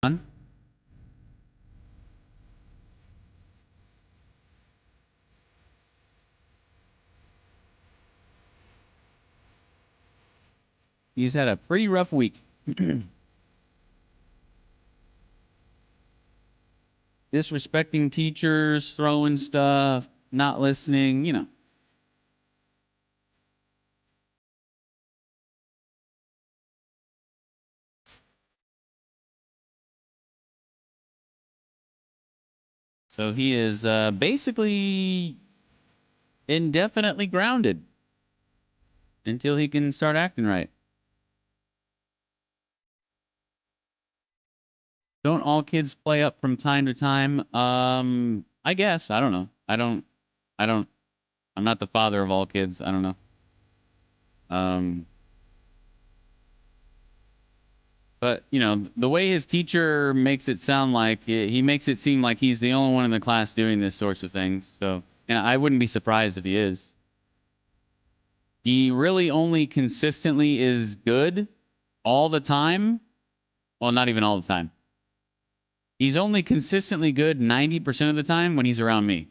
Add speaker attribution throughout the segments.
Speaker 1: on. He's had a pretty rough week. Disrespecting teachers, throwing stuff, not listening, you know. So he is basically indefinitely grounded until he can start acting right. Don't all kids play up from time to time? I guess. I don't know. I don't I'm not the father of all kids. I don't know. Um but you know, the way his teacher makes it sound like he makes it seem like he's the only one in the class doing this sorts of things. So, and I wouldn't be surprised if he is. He really only consistently is good all the time. Well, not even all the time. He's only consistently good 90% of the time when he's around me.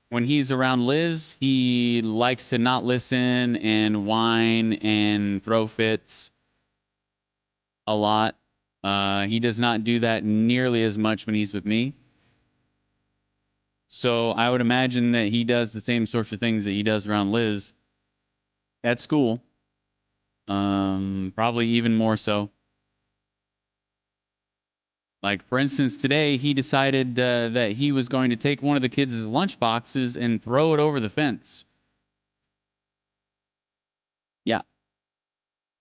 Speaker 1: When he's around Liz, he likes to not listen and whine and throw fits a lot. He does not do that nearly as much when he's with me. So I would imagine that he does the same sorts of things that he does around Liz at school. Probably even more so. Like, for instance, today he decided that he was going to take one of the kids' lunch boxes and throw it over the fence. Yeah.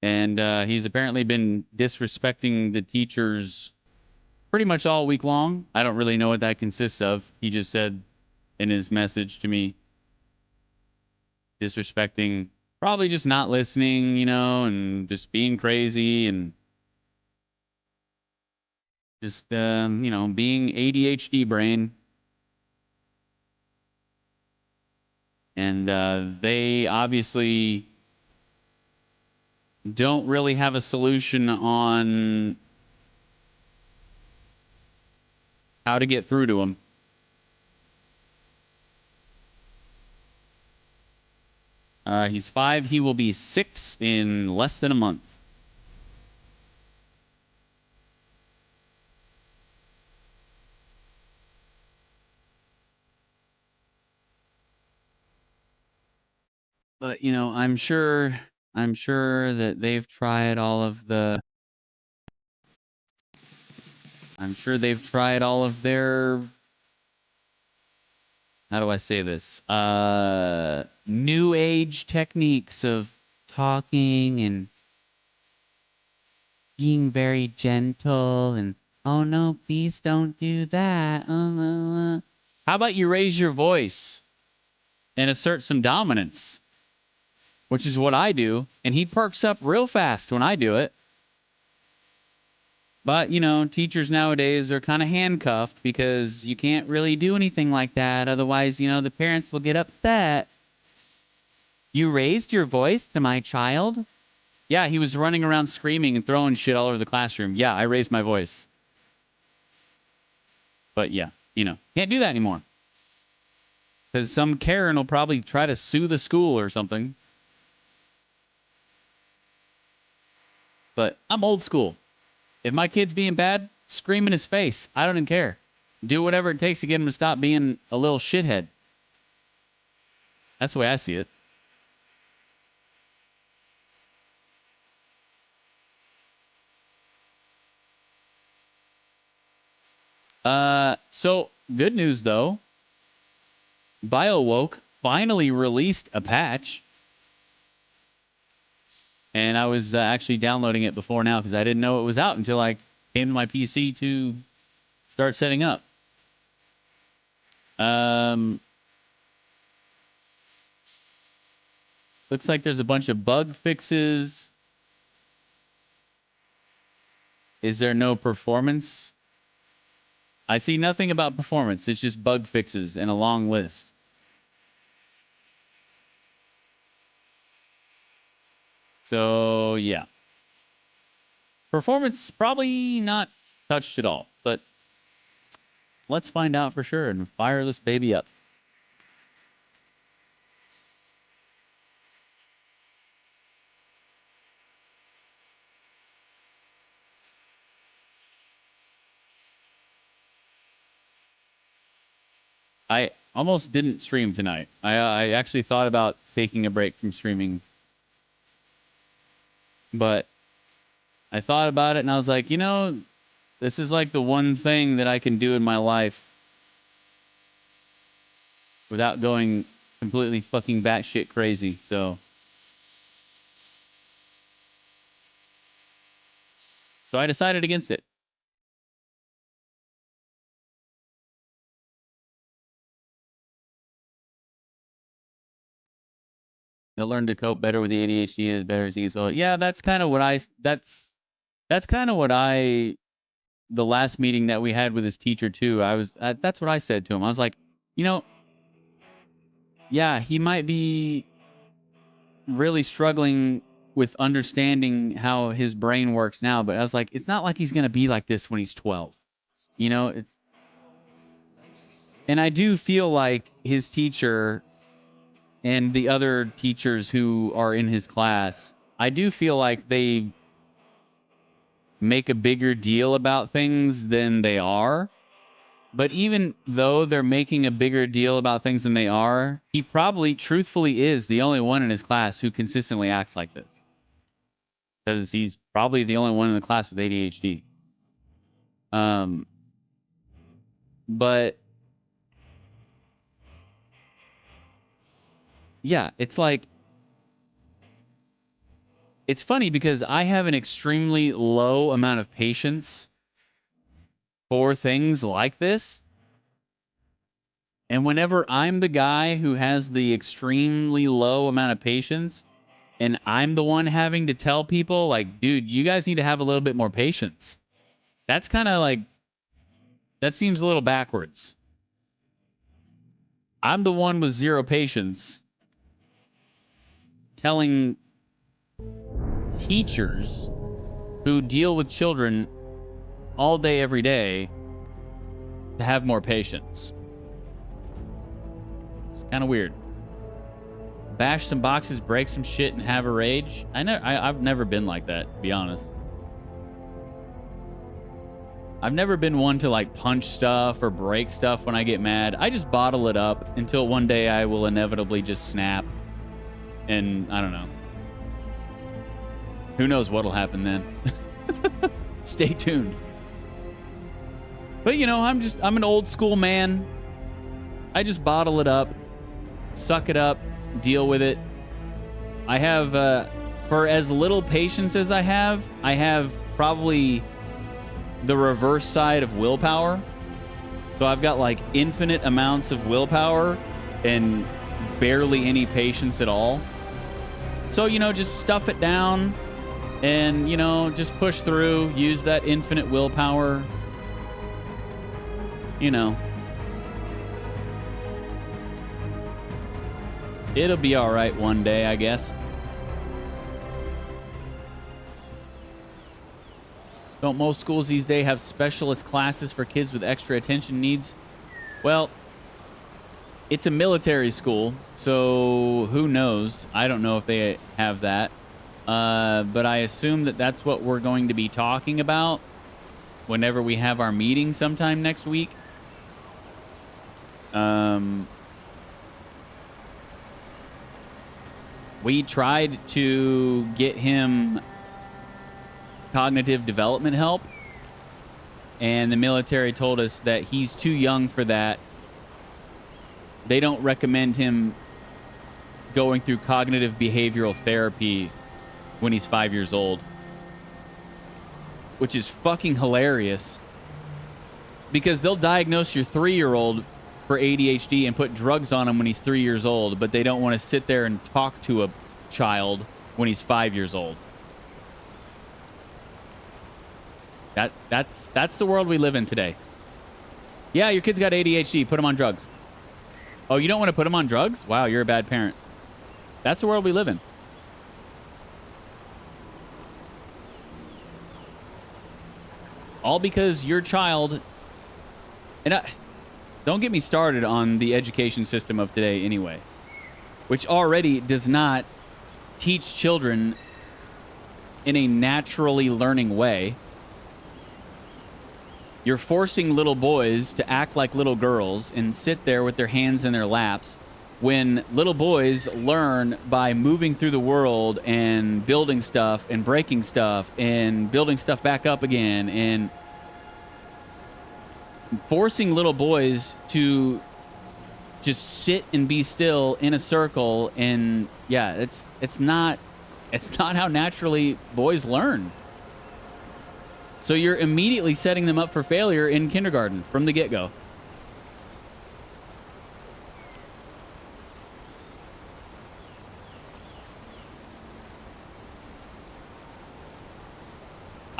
Speaker 1: And he's apparently been disrespecting the teachers pretty much all week long. I don't really know what that consists of. He just said in his message to me, disrespecting, probably just not listening, you know, and just being crazy and just, you know, being ADHD brain. And they obviously don't really have a solution on how to get through to him. He's 5. He will be 6 in less than a month. But you know, I'm sure that they've tried all of the. I'm sure they've tried all of their. How do I say this? New age techniques of talking and being very gentle and oh no, please don't do that. How about you raise your voice and assert some dominance, which is what I do, and he perks up real fast when I do it. But, you know, teachers nowadays are kind of handcuffed because you can't really do anything like that. Otherwise, you know, the parents will get upset. You raised your voice to my child? Yeah, he was running around screaming and throwing shit all over the classroom. Yeah, I raised my voice. But yeah, you know, can't do that anymore. Because some Karen will probably try to sue the school or something. But I'm old school. If my kid's being bad, scream in his face. I don't even care. Do whatever it takes to get him to stop being a little shithead. That's the way I see it. So good news though. BioWoke finally released a patch, and I was actually downloading it before now because I didn't know it was out until I came to my PC to start setting up. Um, looks like there's a bunch of bug fixes. Is there no performance? I see nothing about performance. It's just bug fixes and a long list. So, yeah. performance probably not touched at all, but let's find out for sure and fire this baby up. I almost didn't stream tonight. I actually thought about taking a break from streaming, but I thought about it and I was like, you know, this is like the one thing that I can do in my life without going completely fucking batshit crazy. So I decided against it. He'll learn to cope better with the ADHD as better as he gets older. Yeah, that's kind of what that's kind of what the last meeting that we had with his teacher too. That's what I said to him. I was like, you know, yeah, he might be really struggling with understanding how his brain works now, but I was like, it's not like he's going to be like this when he's 12. You know, and I do feel like his teacher and the other teachers who are in his class, I do feel like they make a bigger deal about things than they are. But even though they're making a bigger deal about things than they are, he probably truthfully is the only one in his class who consistently acts like this. Because he's probably the only one in the class with ADHD. But yeah, it's like, it's funny because I have an extremely low amount of patience for things like this. And whenever I'm the guy who has the extremely low amount of patience, and I'm the one having to tell people, like, dude, you guys need to have a little bit more patience. That's kind of like, that seems a little backwards. I'm the one with zero patience telling teachers who deal with children all day, every day, to have more patience. It's kind of weird. Bash some boxes, break some shit, and have a rage. I've never been like that, to be honest. I've never been one to like punch stuff or break stuff when I get mad. I just bottle it up until one day I will inevitably just snap. And I don't know. Who knows what'll happen then? Stay tuned. But you know, I'm an old school man. I just bottle it up, suck it up, deal with it. I have, for as little patience as I have probably the reverse side of willpower. So I've got like infinite amounts of willpower and barely any patience at all. So, you know, just stuff it down and, you know, just push through, use that infinite willpower. You know, it'll be all right one day, I guess. Don't most schools these days have specialist classes for kids with extra attention needs? Well, it's a military school, so who knows? I don't know if they have that. But I assume that that's what we're going to be talking about whenever we have our meeting sometime next week. We tried to get him cognitive development help, and the military told us that he's too young for that. They don't recommend him going through cognitive behavioral therapy when he's 5 years old, which is fucking hilarious because they'll diagnose your 3-year-old for ADHD and put drugs on him when he's 3 years old, but they don't want to sit there and talk to a child when he's 5 years old. That's the world we live in today. Yeah, your kid's got ADHD. Put him on drugs. Oh, you don't want to put him on drugs? Wow, you're a bad parent. That's the world we live in. All because your child... And don't get me started on the education system of today anyway, which already does not teach children in a naturally learning way. You're forcing little boys to act like little girls and sit there with their hands in their laps when little boys learn by moving through the world and building stuff and breaking stuff and building stuff back up again, and forcing little boys to just sit and be still in a circle. And yeah, it's not how naturally boys learn. So you're immediately setting them up for failure in kindergarten from the get-go.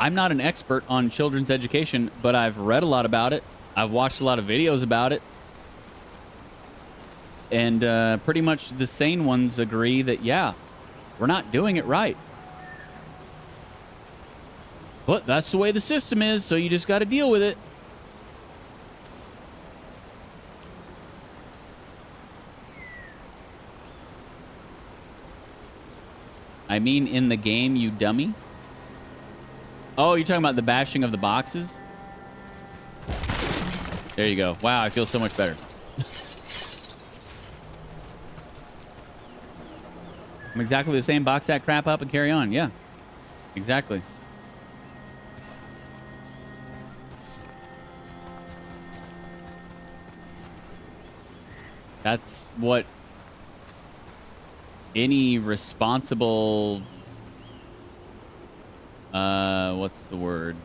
Speaker 1: I'm not an expert on children's education, but I've read a lot about it. I've watched a lot of videos about it. And pretty much the sane ones agree that, yeah, we're not doing it right. But that's the way the system is, so you just got to deal with it. I mean, in the game, you dummy. Oh, you're talking about the bashing of the boxes? There you go. Wow, I feel so much better. I'm exactly the same. Box that crap up and carry on. Yeah, exactly. That's what any responsible, what's the word?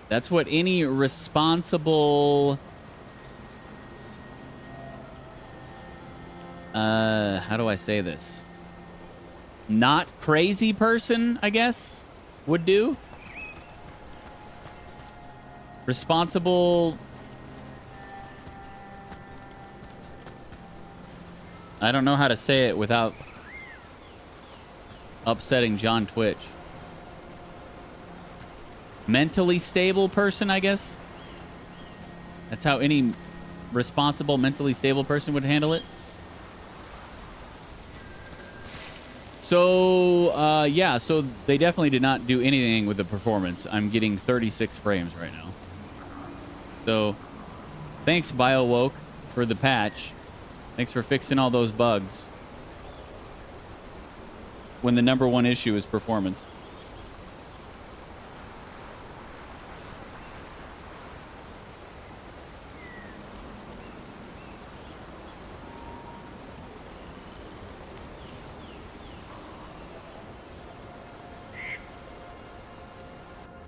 Speaker 1: That's what any responsible, how do I say this? Not crazy person, I guess, would do. Responsible. I don't know how to say it without upsetting John Twitch. Mentally stable person, I guess. That's how any responsible, mentally stable person would handle it. So, yeah, so they definitely did not do anything with the performance. I'm getting 36 frames right now. So, thanks, BioWoke, for the patch. Thanks for fixing all those bugs. When the #1 issue is performance.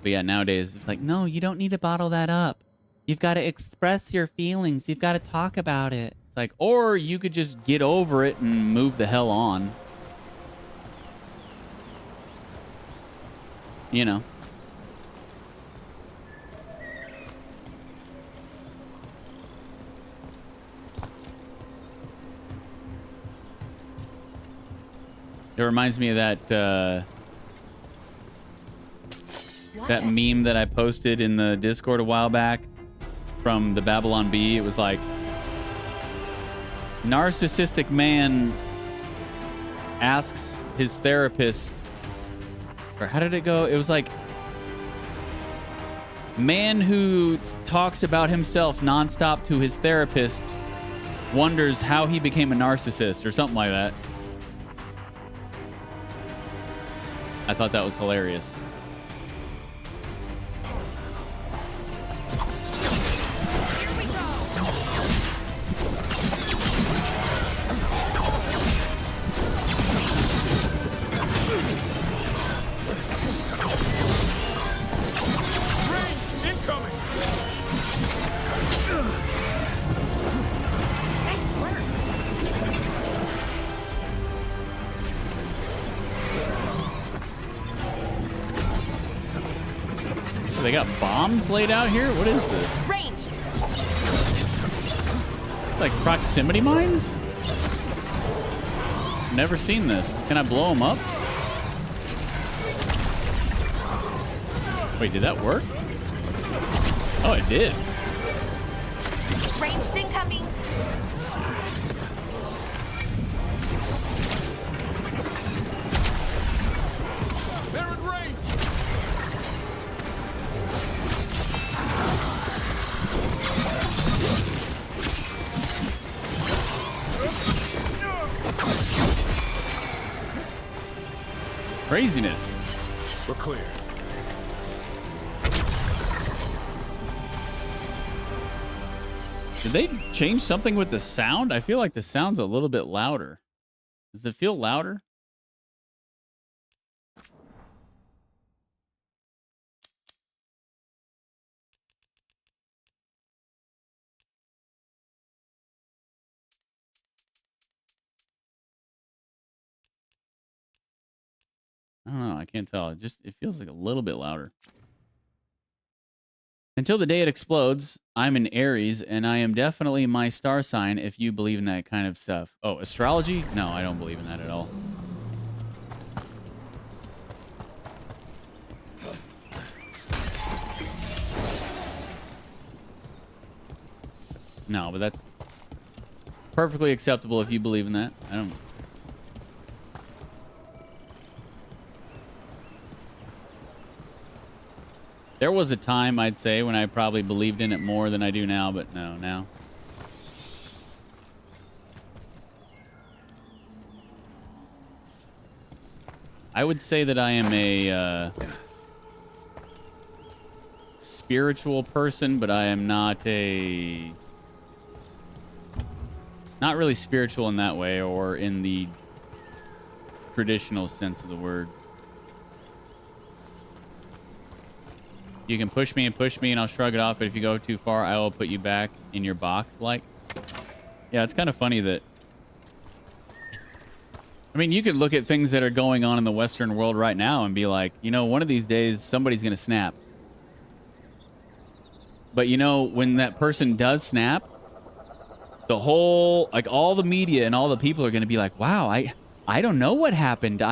Speaker 1: But yeah, nowadays, it's like, no, you don't need to bottle that up. You've got to express your feelings. You've got to talk about it. It's like, or you could just get over it and move the hell on. You know. It reminds me of that that meme that I posted in the Discord a while back from the Babylon Bee. It was like, narcissistic man asks his therapist, or how did it go? It was like, man who talks about himself nonstop to his therapist wonders how he became a narcissist, or something like that. I thought that was hilarious. They got bombs laid out here? What is this?
Speaker 2: Ranged.
Speaker 1: Like proximity mines? Never seen this. Can I blow them up? Wait, did that work? Oh, it did.
Speaker 2: Ranged incoming.
Speaker 3: They're in range.
Speaker 1: Craziness.
Speaker 3: We're clear.
Speaker 1: Did they change something with the sound? I feel like the sound's a little bit louder. Does it feel louder? I don't know. I can't tell. It feels like a little bit louder. Until the day it explodes, I'm an Aries, and I am definitely my star sign if you believe in that kind of stuff. Oh, astrology? No, I don't believe in that at all. No, but that's perfectly acceptable if you believe in that. I don't... There was a time, I'd say, when I probably believed in it more than I do now, but no, now. I would say that I am a spiritual person, but I am not really spiritual in that way, or in the traditional sense of the word. You can push me and I'll shrug it off, but if you go too far, I will put you back in your box. Like, yeah, it's kind of funny that... I mean, you could look at things that are going on in the Western world right now and be like, you know, one of these days, somebody's going to snap. But, you know, when that person does snap, the whole, like, all the media and all the people are going to be like, wow, I don't know what happened.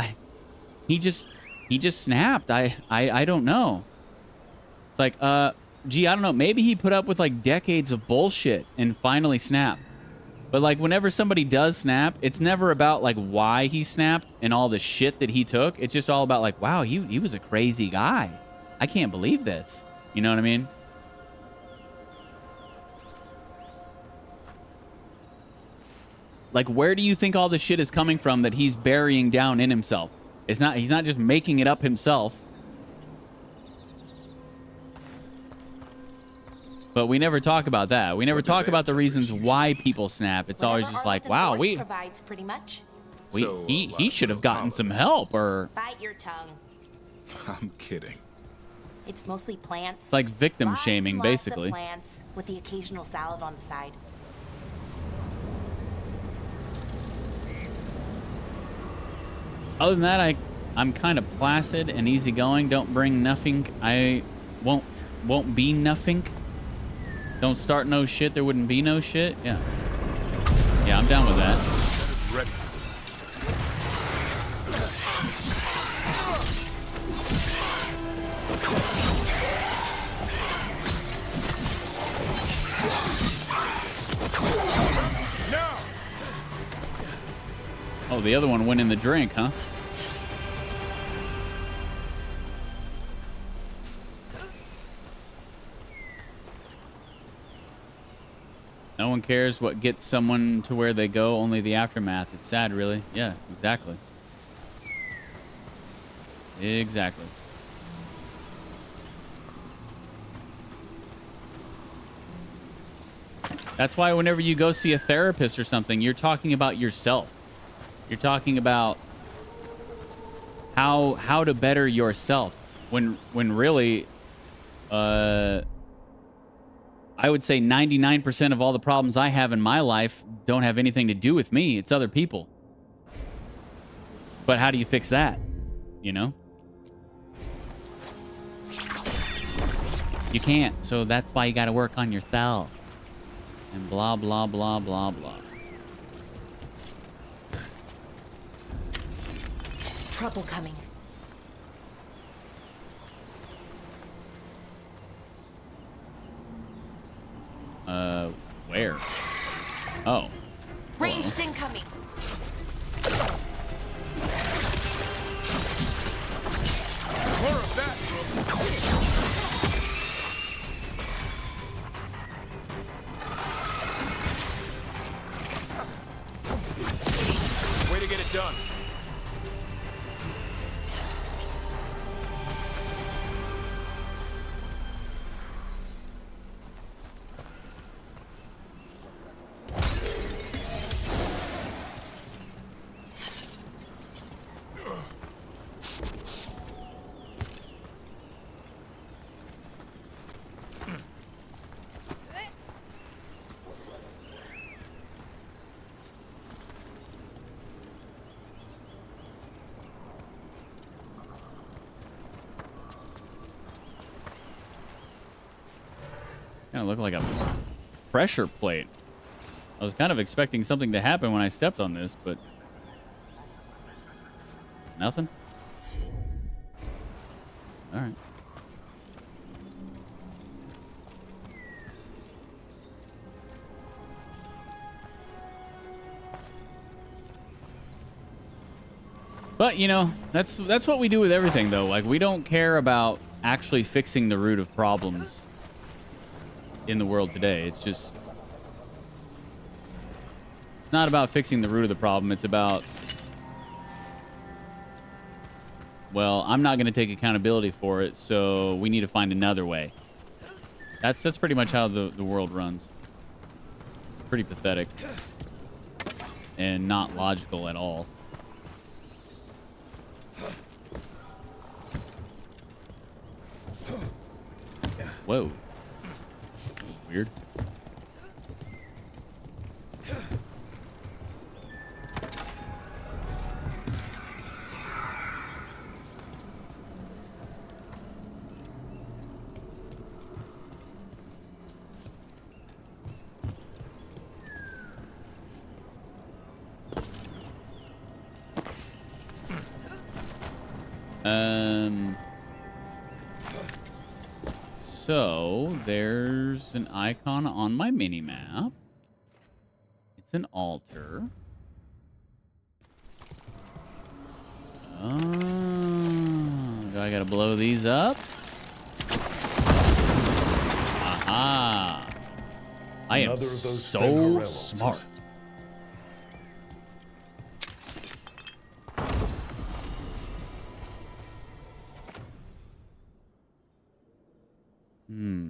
Speaker 1: He just snapped. I don't know. It's like, gee, I don't know. Maybe he put up with like decades of bullshit and finally snapped. But like whenever somebody does snap, it's never about like why he snapped and all the shit that he took. It's just all about like, wow, he was a crazy guy. I can't believe this. You know what I mean? Like, where do you think all the shit is coming from that he's burying down in himself? He's not just making it up himself. But we never talk about that. We never talk about the reasons why people snap. It's always just like, wow,
Speaker 2: provides pretty much.
Speaker 1: He should have gotten some help, or...
Speaker 2: Bite your tongue.
Speaker 3: I'm kidding.
Speaker 2: It's mostly plants.
Speaker 1: It's like victim
Speaker 2: Lots
Speaker 1: shaming,
Speaker 2: and lots
Speaker 1: basically.
Speaker 2: of plants with the occasional salad on the side.
Speaker 1: Other than that, I'm kind of placid and easygoing. Don't bring nothing. I won't be nothing. Don't start no shit. There wouldn't be no shit. Yeah. Yeah, I'm down with that.
Speaker 3: Ready. Now.
Speaker 1: Oh, the other one went in the drink, huh? No one cares what gets someone to where they go, only the aftermath. It's sad, really. Yeah, exactly. Exactly. That's why whenever you go see a therapist or something, you're talking about yourself. You're talking about how to better yourself. When really, I would say 99% of all the problems I have in my life don't have anything to do with me. It's other people. But how do you fix that? You know? You can't. So that's why you got to work on yourself. And blah, blah, blah, blah, blah.
Speaker 2: Trouble coming.
Speaker 1: Where? Oh.
Speaker 2: Ranged incoming.
Speaker 3: More of that. Way to get it done.
Speaker 1: Kind of look like a pressure plate. I was kind of expecting something to happen when I stepped on this, but nothing. All right. But, you know, that's what we do with everything, though. Like, we don't care about actually fixing the root of problems in the world today. It's just not about fixing the root of the problem. It's about, well, I'm not going to take accountability for it, so we need to find another way. That's pretty much how the world runs. It's pretty pathetic and not logical at all. Whoa. Weird. So there's an icon on my mini map. It's an altar. Do I gotta blow these up? Aha! I am so smart.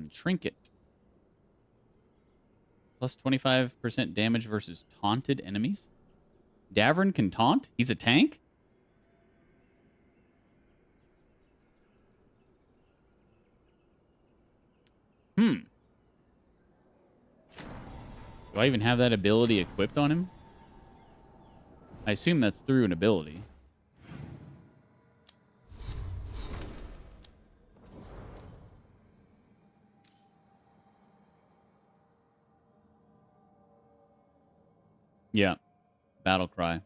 Speaker 1: Trinket. Plus 25% damage versus taunted enemies. Davern can taunt? He's a tank? Do I even have that ability equipped on him? I assume that's through an ability. Yeah. Battle cry.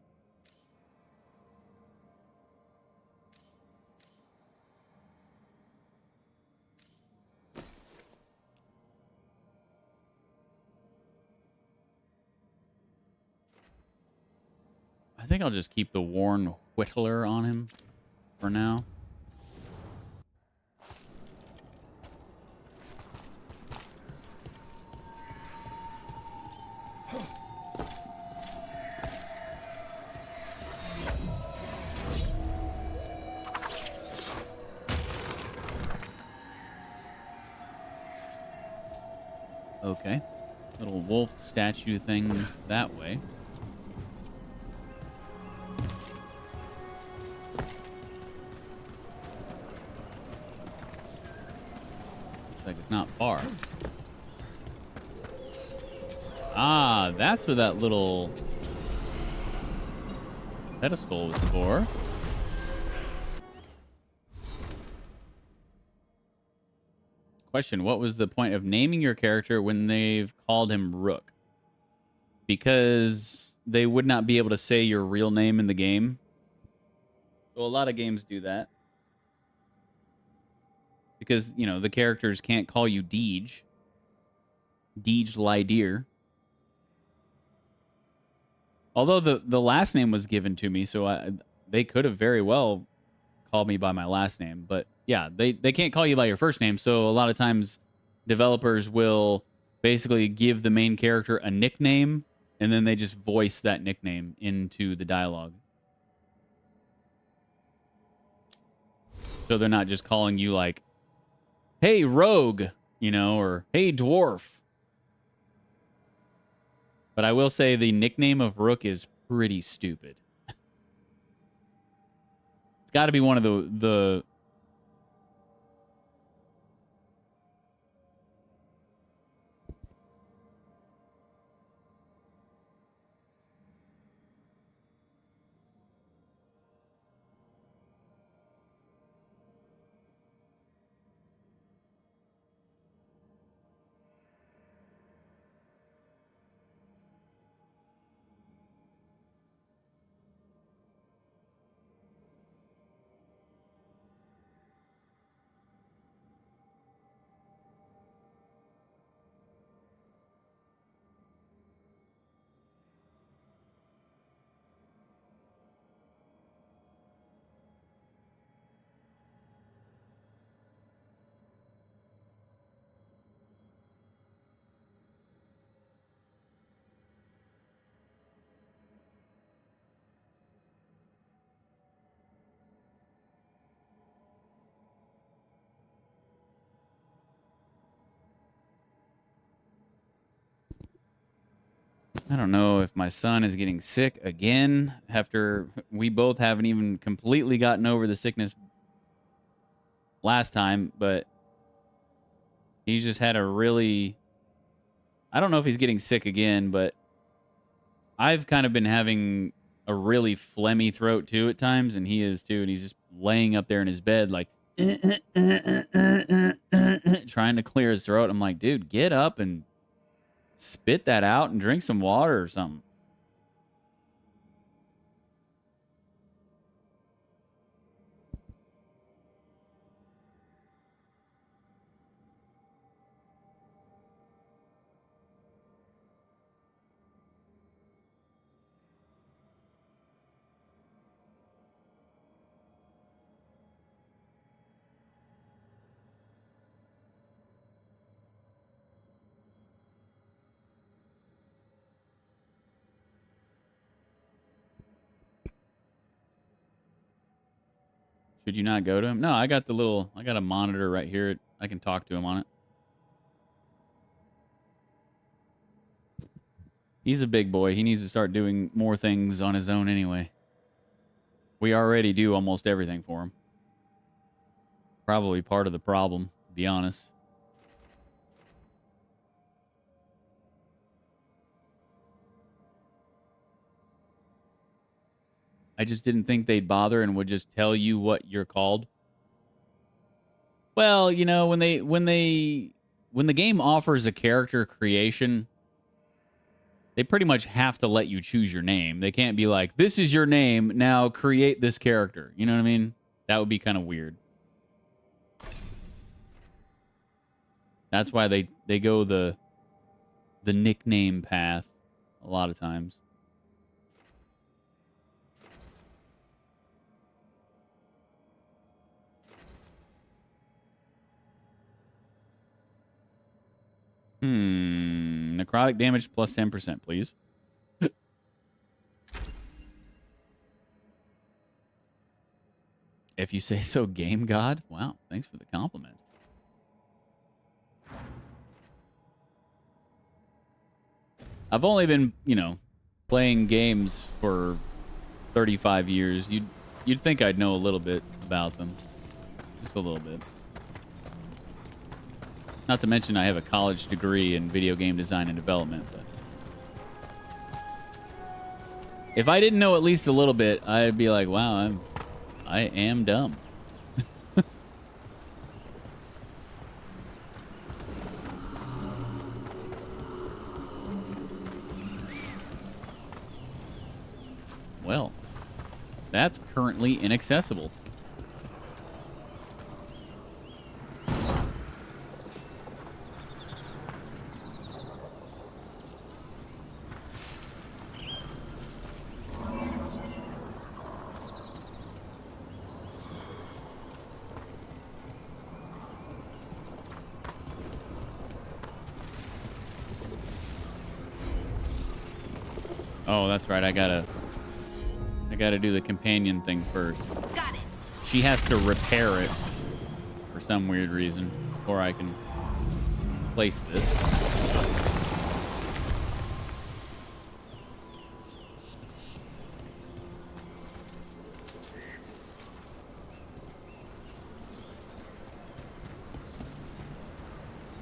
Speaker 1: I think I'll just keep the Worn Whittler on him for now. Okay. Little wolf statue thing that way. Looks like it's not far. Ah, that's what that little pedestal was for. Question: what was the point of naming your character when they've called him Rook? Because they would not be able to say your real name in the game. So a lot of games do that. Because, you know, the characters can't call you Deej. Deej Lydeer. Although the last name was given to me, so they could have very well called me by my last name. But yeah, they can't call you by your first name. So a lot of times developers will basically give the main character a nickname, and then they just voice that nickname into the dialogue. So they're not just calling you like, hey, Rogue, you know, or hey, Dwarf. But I will say the nickname of Rook is pretty stupid. It's got to be one of the I don't know if my son is getting sick again after we both haven't even completely gotten over the sickness last time, but he's just had a really... I don't know if he's getting sick again, but I've kind of been having a really phlegmy throat too at times, and he is too, and he's just laying up there in his bed like trying to clear his throat. I'm like, dude, get up and spit that out and drink some water or something. Should you not go to him? No, I got a monitor right here. I can talk to him on it. He's a big boy. He needs to start doing more things on his own anyway. We already do almost everything for him. Probably part of the problem, to be honest. I just didn't think they'd bother and would just tell you what you're called. Well, you know, when the game offers a character creation, they pretty much have to let you choose your name. They can't be like, this is your name, now create this character. You know what I mean? That would be kind of weird. That's why they go the nickname path a lot of times. Necrotic damage plus 10%, please. If you say so, Game God. Wow, thanks for the compliment. I've only been, you know, playing games for 35 years. You'd think I'd know a little bit about them. Just a little bit. Not to mention I have a college degree in video game design and development. But if I didn't know at least a little bit, I'd be like, wow, I am dumb. That's currently inaccessible. Oh, that's right. I gotta do the companion thing first.
Speaker 2: Got it.
Speaker 1: She has to repair it for some weird reason before I can place this.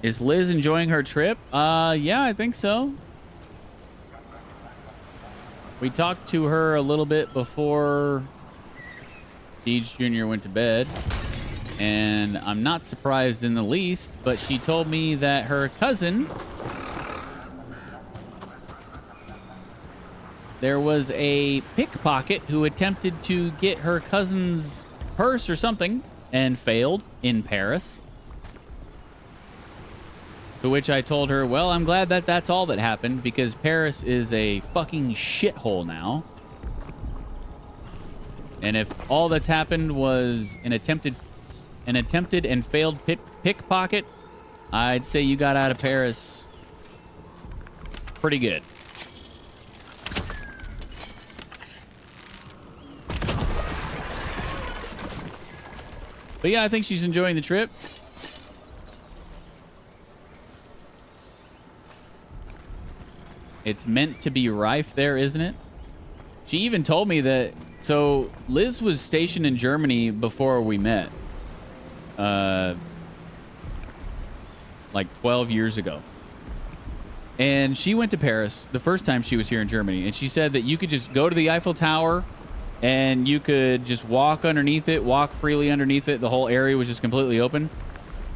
Speaker 1: Is Liz enjoying her trip? Yeah, I think so. We talked to her a little bit before Deej Jr. went to bed, and I'm not surprised in the least, but she told me that her cousin, there was a pickpocket who attempted to get her cousin's purse or something and failed in Paris. To which I told her, well, I'm glad that that's all that happened, because Paris is a fucking shithole now. And if all that's happened was an attempted and failed pickpocket, I'd say you got out of Paris pretty good. But yeah, I think she's enjoying the trip. It's meant to be rife there, isn't it? She even told me that... So, Liz was stationed in Germany before we met. Like 12 years ago. And she went to Paris the first time she was here in Germany. And she said that you could just go to the Eiffel Tower and you could just walk underneath it, walk freely underneath it. The whole area was just completely open.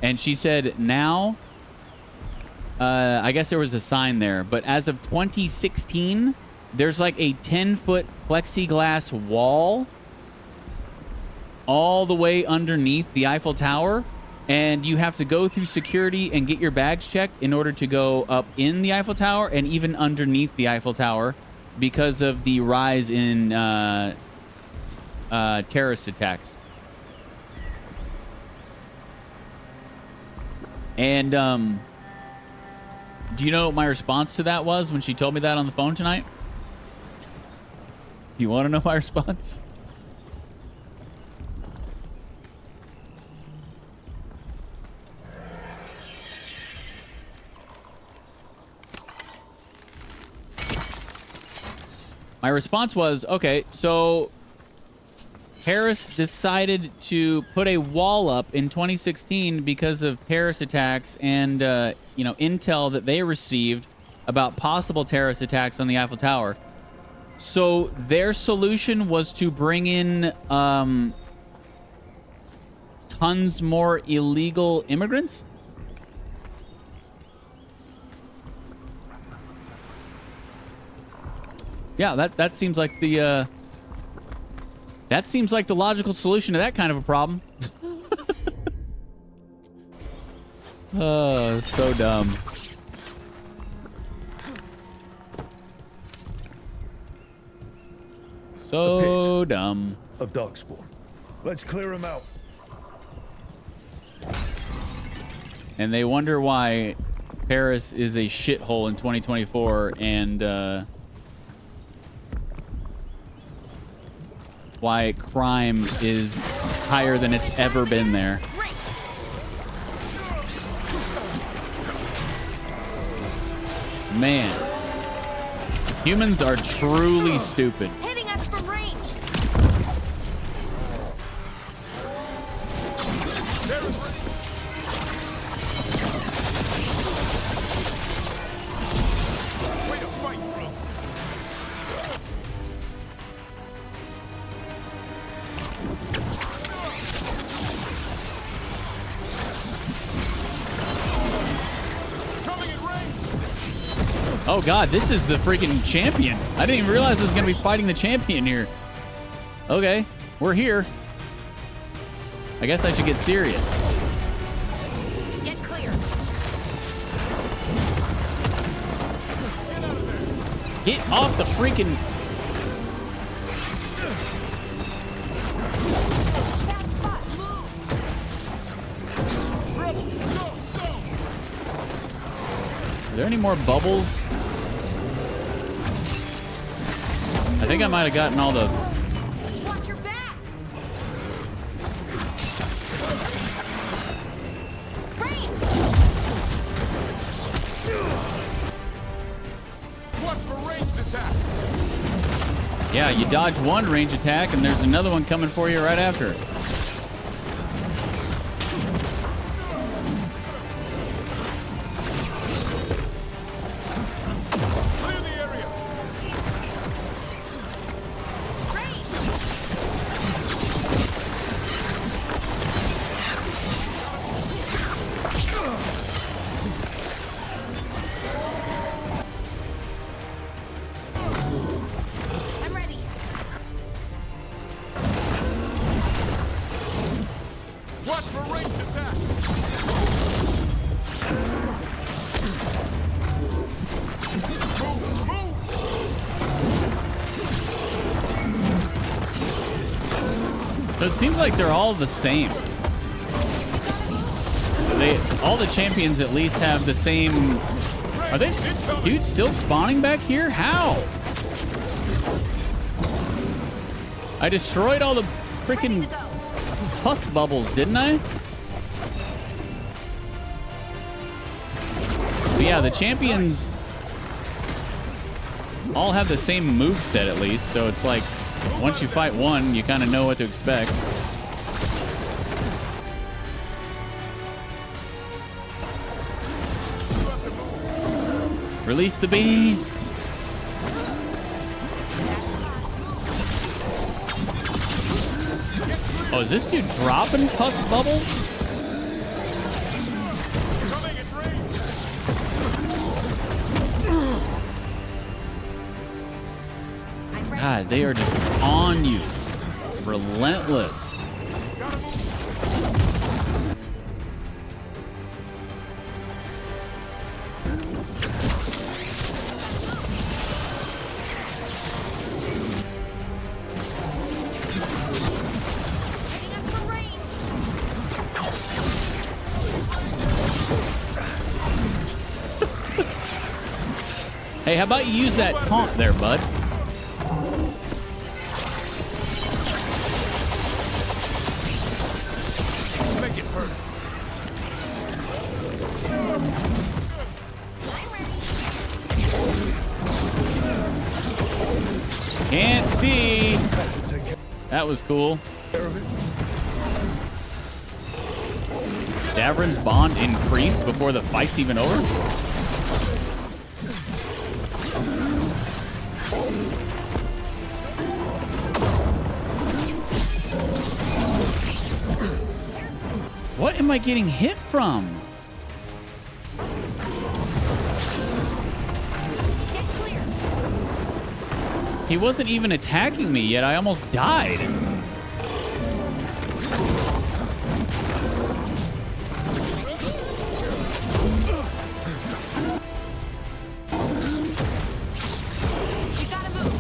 Speaker 1: And she said now... I guess there was a sign there, but as of 2016, there's like a 10-foot plexiglass wall all the way underneath the Eiffel Tower, and you have to go through security and get your bags checked in order to go up in the Eiffel Tower and even underneath the Eiffel Tower because of the rise in terrorist attacks. And, do you know what my response to that was when she told me that on the phone tonight? Do you want to know my response? My response was, okay, so Paris decided to put a wall up in 2016 because of terrorist attacks and, intel that they received about possible terrorist attacks on the Eiffel Tower. So their solution was to bring in tons more illegal immigrants? Yeah, that seems like the logical solution to that kind of a problem. Oh, so dumb. So dumb.
Speaker 4: Of Darkspawn. Let's clear him out.
Speaker 1: And they wonder why Paris is a shithole in 2024 and why crime is higher than it's ever been there. Man, humans are truly stupid.
Speaker 2: Hitting us from range.
Speaker 3: Way to fight, bro. Coming in range.
Speaker 1: Oh god, this is the freaking champion. I didn't even realize I was going to be fighting the champion here.
Speaker 5: Okay, we're here. I guess I should get serious.
Speaker 2: Get clear.
Speaker 5: Get off the freaking...
Speaker 2: Bad spot. Move.
Speaker 3: Trouble. Go, go.
Speaker 5: Are there any more bubbles? I think I might have gotten all the...
Speaker 2: Watch your back. Range.
Speaker 3: Watch for ranged attacks.
Speaker 5: Yeah, you dodge one range attack, and there's another one coming for you right after.
Speaker 3: Clear the area.
Speaker 2: Range. I'm ready.
Speaker 3: Watch for ranged attacks. Move, move.
Speaker 5: So it seems like they're all the same. All the champions at least have the same... Are they dudes still spawning back here? How? I destroyed all the freaking pus bubbles, didn't I? But yeah, the champions all have the same move set at least, so it's like once you fight one, you kind of know what to expect. Release the bees! Oh, is this dude dropping pus bubbles?
Speaker 3: Coming at range.
Speaker 2: I'm ready.
Speaker 5: God, they are just on you. Relentless.
Speaker 3: Gotta move.
Speaker 2: Hitting us from range.
Speaker 5: Hey, how about you use that taunt there, bud?
Speaker 3: Make it hurt.
Speaker 2: I'm ready.
Speaker 5: Can't see. That was cool. Davrin's bond increased before the fight's even over? What am I getting hit from?
Speaker 2: Get clear.
Speaker 5: He wasn't even attacking me yet. I almost died.
Speaker 2: You gotta move.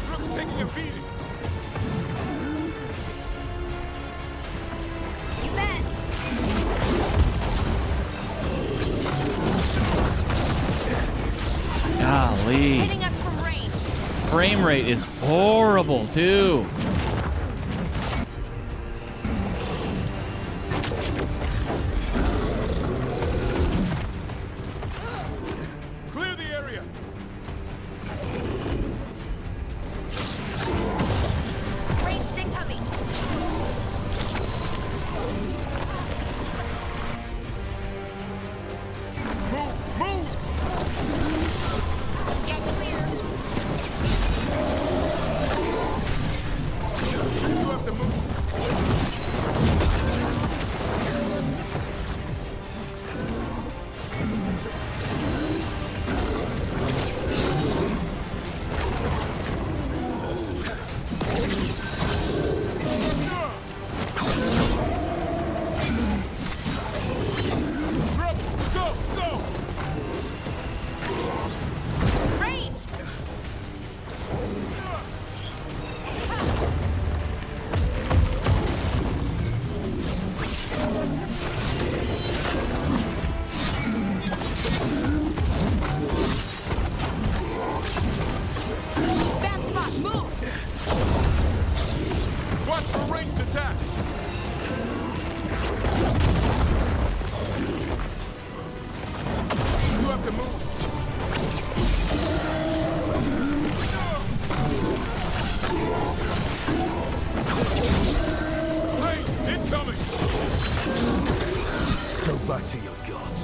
Speaker 3: Rook's taking a beating.
Speaker 2: You bet.
Speaker 5: Golly.
Speaker 2: Hitting us from range.
Speaker 5: Frame rate is horrible, too.
Speaker 3: Clear the area.
Speaker 2: Ranged incoming.
Speaker 3: Move, move.
Speaker 2: Get clear.
Speaker 3: You have to move. Watch for ranged attacks. You have to move. Range incoming.
Speaker 4: Go back to your gods.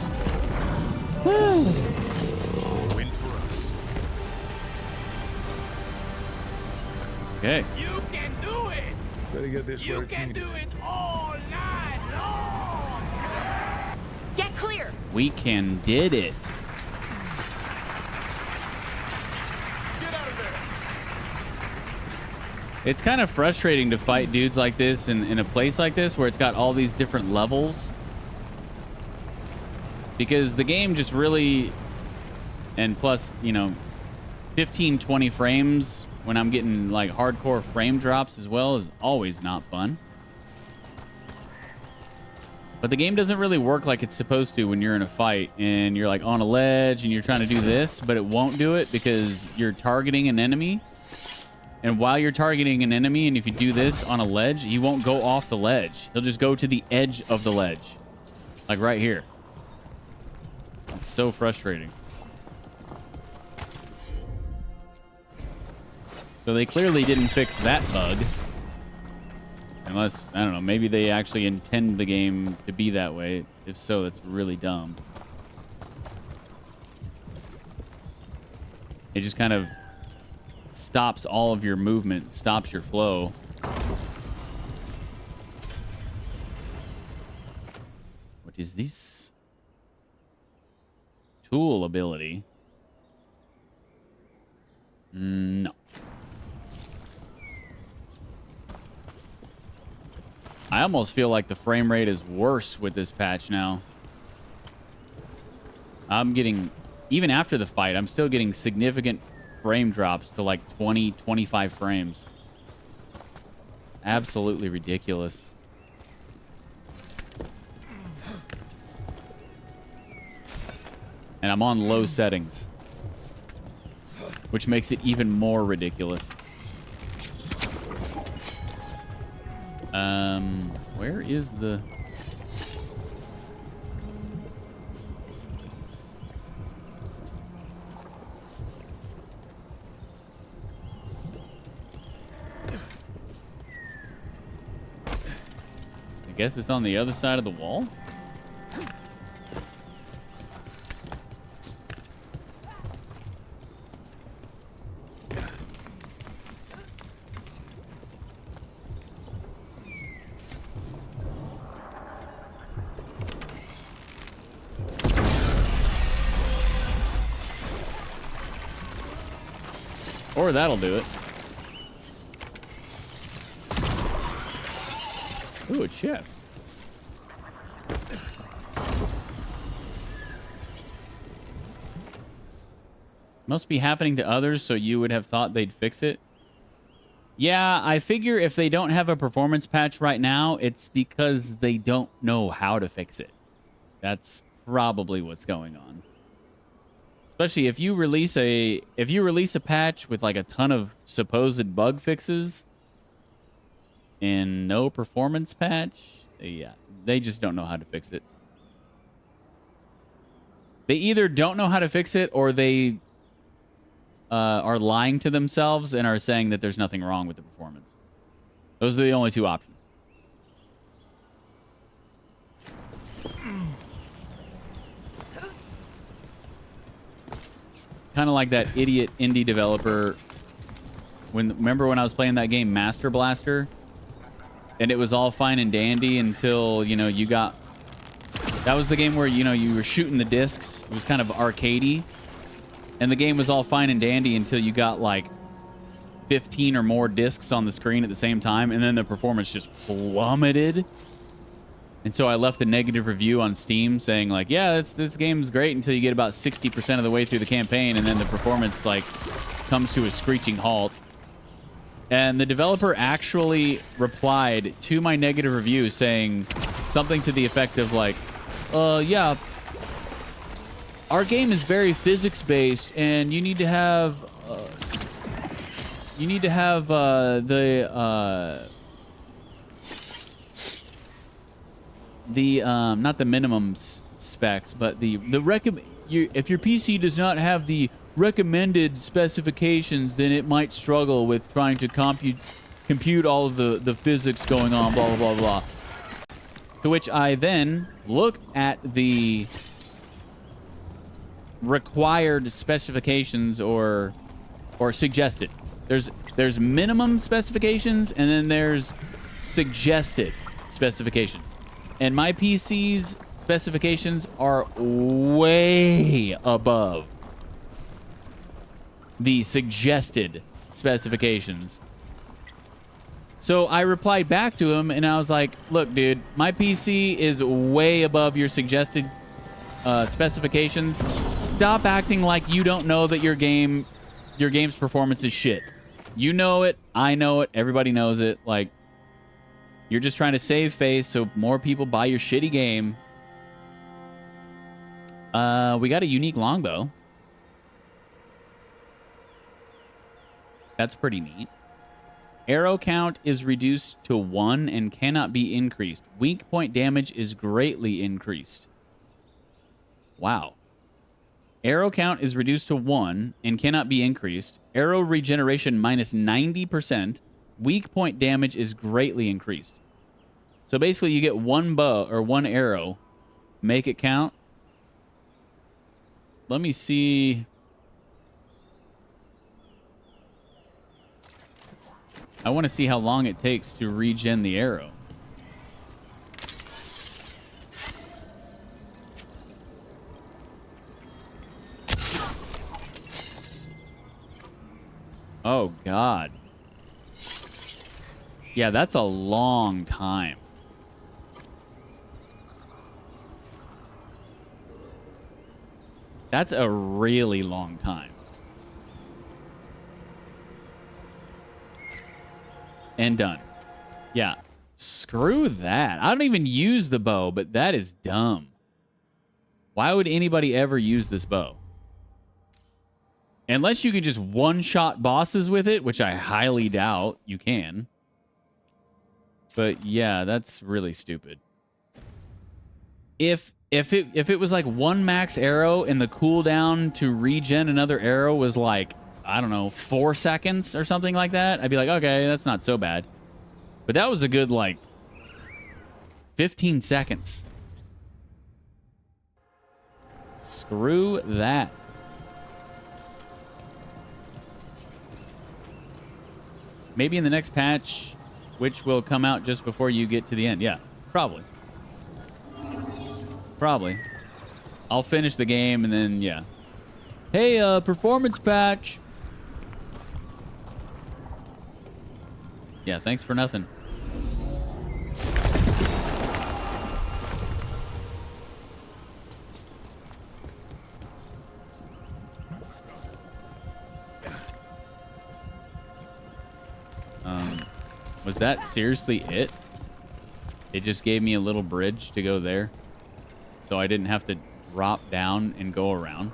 Speaker 3: Win for us.
Speaker 1: Okay.
Speaker 6: You can do it!
Speaker 4: Better get this where
Speaker 6: You
Speaker 4: it's
Speaker 6: can
Speaker 4: needed.
Speaker 6: do it all night long!
Speaker 2: Get clear.
Speaker 1: We can did it.
Speaker 3: Get out of there.
Speaker 5: It's kind of frustrating to fight dudes like this in a place like this where it's got all these different levels. Because the game just really, and plus, you know, 15, 20 frames when I'm getting like hardcore frame drops as well is always not fun. But the game doesn't really work like it's supposed to when you're in a fight and you're like on a ledge and you're trying to do this, but it won't do it because you're targeting an enemy. And while you're targeting an enemy, and if you do this on a ledge, he won't go off the ledge. He'll just go to the edge of the ledge. Like right here. It's so frustrating. So they clearly didn't fix that bug. Unless, I don't know, maybe they actually intend the game to be that way. If so, that's really dumb. It just kind of stops all of your movement, stops your flow. What is this? Tool ability. No. I almost feel like the frame rate is worse with this patch now. I'm getting, even after the fight, I'm still getting significant frame drops to like 20, 25 frames. Absolutely ridiculous. And I'm on low settings, which makes it even more ridiculous. Where is the... I guess it's on the other side of the wall? Or that'll do it. Ooh, a chest. Must be happening to others, so you would have thought they'd fix it. Yeah, I figure if they don't have a performance patch right now, it's because they don't know how to fix it. That's probably what's going on. Especially if you release a patch with like a ton of supposed bug fixes and no performance patch, yeah, they just don't know how to fix it. They either don't know how to fix it or they are lying to themselves and are saying that there's nothing wrong with the performance. Those are the only two options. Kind of like that idiot indie developer. Remember when I was playing that game Master Blaster? And it was all fine and dandy until, you know, you got... That was the game where, you know, you were shooting the discs. It was kind of arcadey. And the game was all fine and dandy until you got, like, 15 or more discs on the screen at the same time. And then the performance just plummeted. And so I left a negative review on Steam saying, like, yeah, this game's great until you get about 60% of the way through the campaign, and then the performance, like, comes to a screeching halt. And the developer actually replied to my negative review saying something to the effect of, like, yeah, our game is very physics-based, and you need to have the not the minimum specs, but the if your PC does not have the recommended specifications, then it might struggle with trying to compute all of the physics going on, blah blah blah blah. To which I then looked at the required specifications or suggested. There's minimum specifications and then there's suggested specifications. And my PC's specifications are way above the suggested specifications. So I replied back to him and I was like, look, dude, my PC is way above your suggested specifications. Stop acting like you don't know that your game's performance is shit. You know it, I know it, everybody knows it. Like, you're just trying to save face so more people buy your shitty game. We got a unique longbow. That's pretty neat. Arrow count is reduced to 1 and cannot be increased. Weak point damage is greatly increased. Wow. Arrow count is reduced to 1 and cannot be increased. Arrow regeneration minus 90%. Weak point damage is greatly increased. So basically you get one bow or one arrow. Make it count. Let me see. I want to see how long it takes to regen the arrow. Oh, God. Yeah, that's a long time. That's a really long time. And done. Yeah. Screw that. I don't even use the bow, but that is dumb. Why would anybody ever use this bow? Unless you can just one-shot bosses with it, which I highly doubt you can. But yeah, that's really stupid. If it was like one max arrow and the cooldown to regen another arrow was like, I don't know, 4 seconds or something like that, I'd be like, okay, that's not so bad. But that was a good, like, 15 seconds. Screw that. Maybe in the next patch, which will come out just before you get to the end. Yeah, probably. Probably. I'll finish the game and then, yeah. Hey, performance patch. Yeah, thanks for nothing. Was that seriously it? It just gave me a little bridge to go there, so I didn't have to drop down and go around.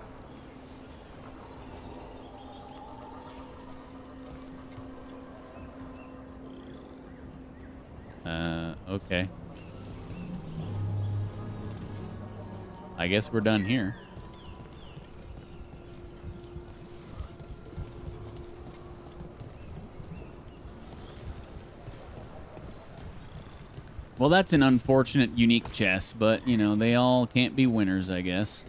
Speaker 5: Okay. I guess we're done here. Well, that's an unfortunate unique chest, but, you know, they all can't be winners, I guess.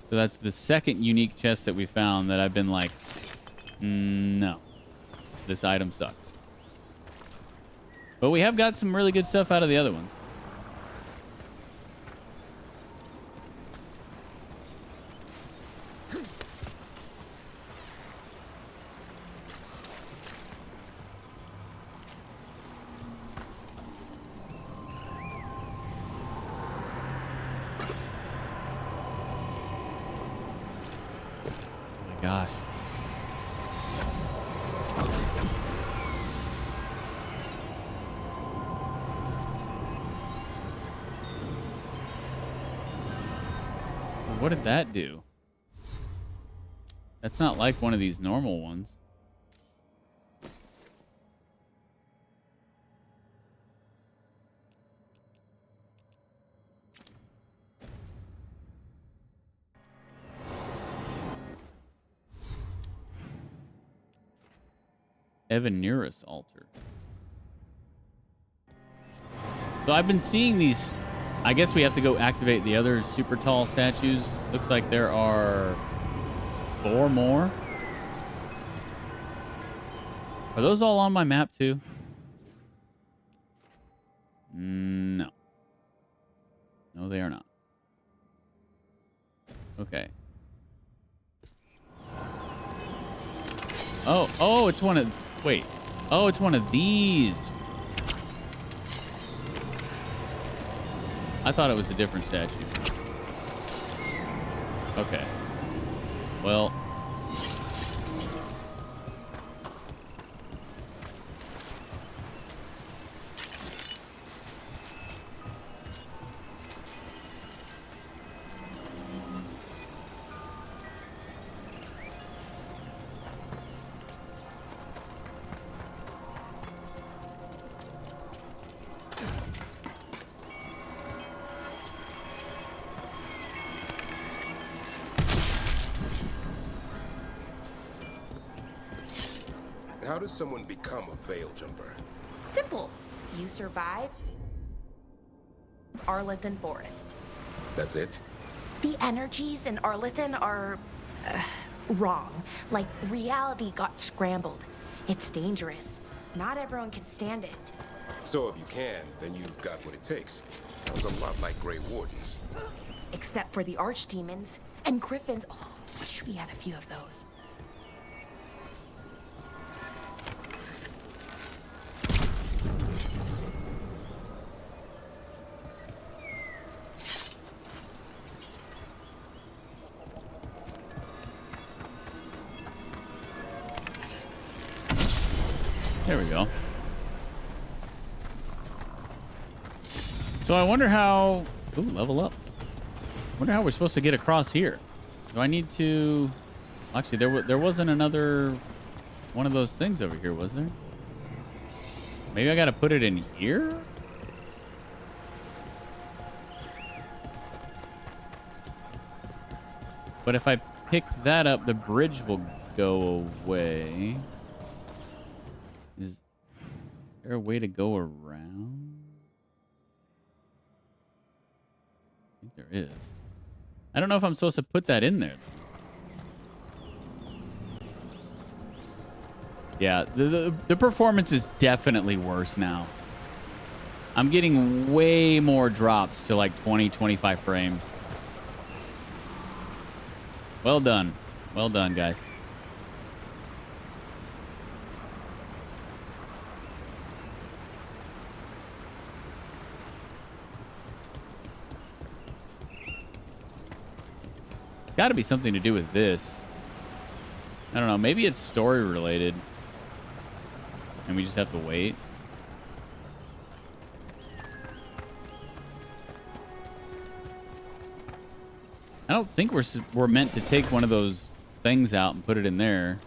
Speaker 5: So that's the second unique chest that we found that I've been like, no, this item sucks. But we have got some really good stuff out of the other ones. Gosh. So what did that do? That's not like one of these normal ones. Evanurus altar. So I've been seeing these. I guess we have to go activate the other super tall statues. Looks like there are 4 more. Are those all on my map too? No. No, they are not. Okay. Oh, it's one of... Wait. Oh, it's one of these. I thought it was a different statue. Okay. Well...
Speaker 7: How does someone become a veil jumper?
Speaker 2: Simple. You survive Arlethan Forest.
Speaker 7: That's it?
Speaker 2: The energies in Arlethan are wrong. Like, reality got scrambled. It's dangerous. Not everyone can stand it.
Speaker 7: So if you can, then you've got what it takes. Sounds a lot like Grey Wardens.
Speaker 2: Except for the archdemons and griffins. Oh, wish we had a few of those.
Speaker 5: There we go. So I wonder how... Ooh, level up. Wonder how we're supposed to get across here. Do I need to... Actually, there wasn't another one of those things over here, was there? Maybe I gotta put it in here? But if I pick that up, the bridge will go away. Is there a way to go around? I think there is. I don't know if I'm supposed to put that in there. Yeah, the performance is definitely worse now. I'm getting way more drops to like 20, 25 frames. Well done. Well done, guys. Got to be something to do with this. I don't know. Maybe it's story related. And we just have to wait. I don't think we're meant to take one of those things out and put it in there.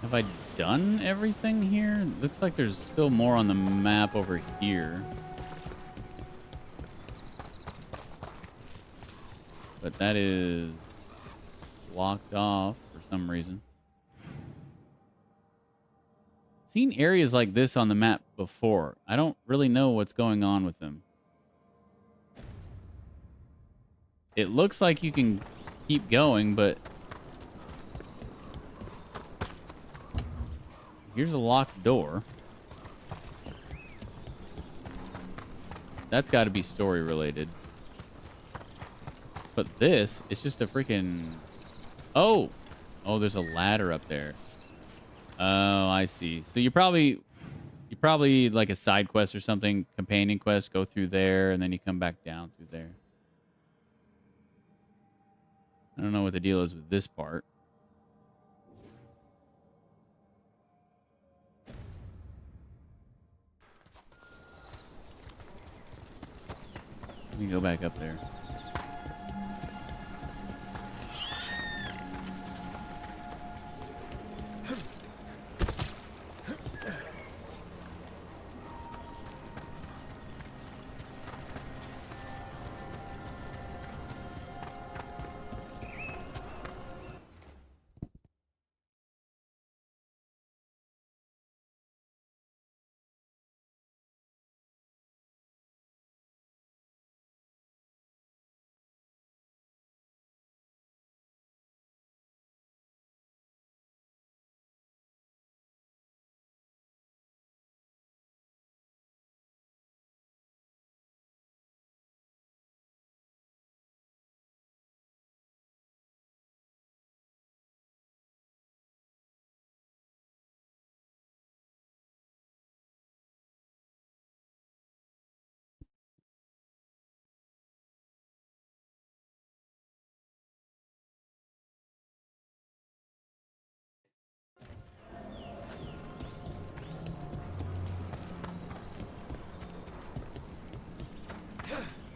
Speaker 5: Have I done everything here? Looks like there's still more on the map over here. But that is blocked off for some reason. Seen areas like this on the map before. I don't really know what's going on with them. It looks like you can keep going, but here's a locked door. That's got to be story related. But this is just a freaking... Oh! Oh, there's a ladder up there. Oh, I see. So you probably like a side quest or something, companion quest, go through there, and then you come back down through there. I don't know what the deal is with this part. Let me go back up there.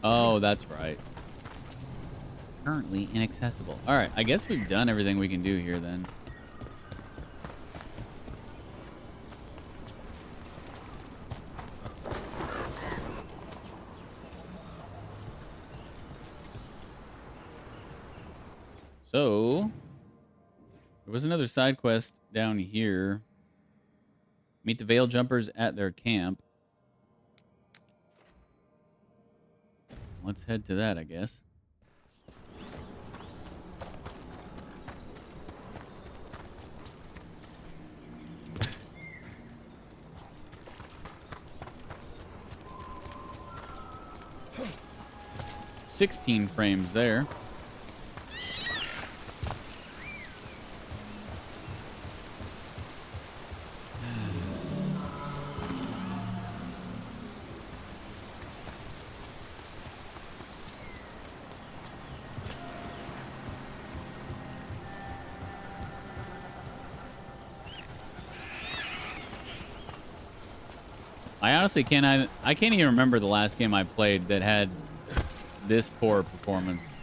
Speaker 5: Oh, that's right. Currently inaccessible. All right, I guess we've done everything we can do here then. So, there was another side quest down here. Meet the Veil Jumpers at their camp. Let's head to that, I guess. $16 frames there. I honestly I can't even remember the last game I played that had this poor performance.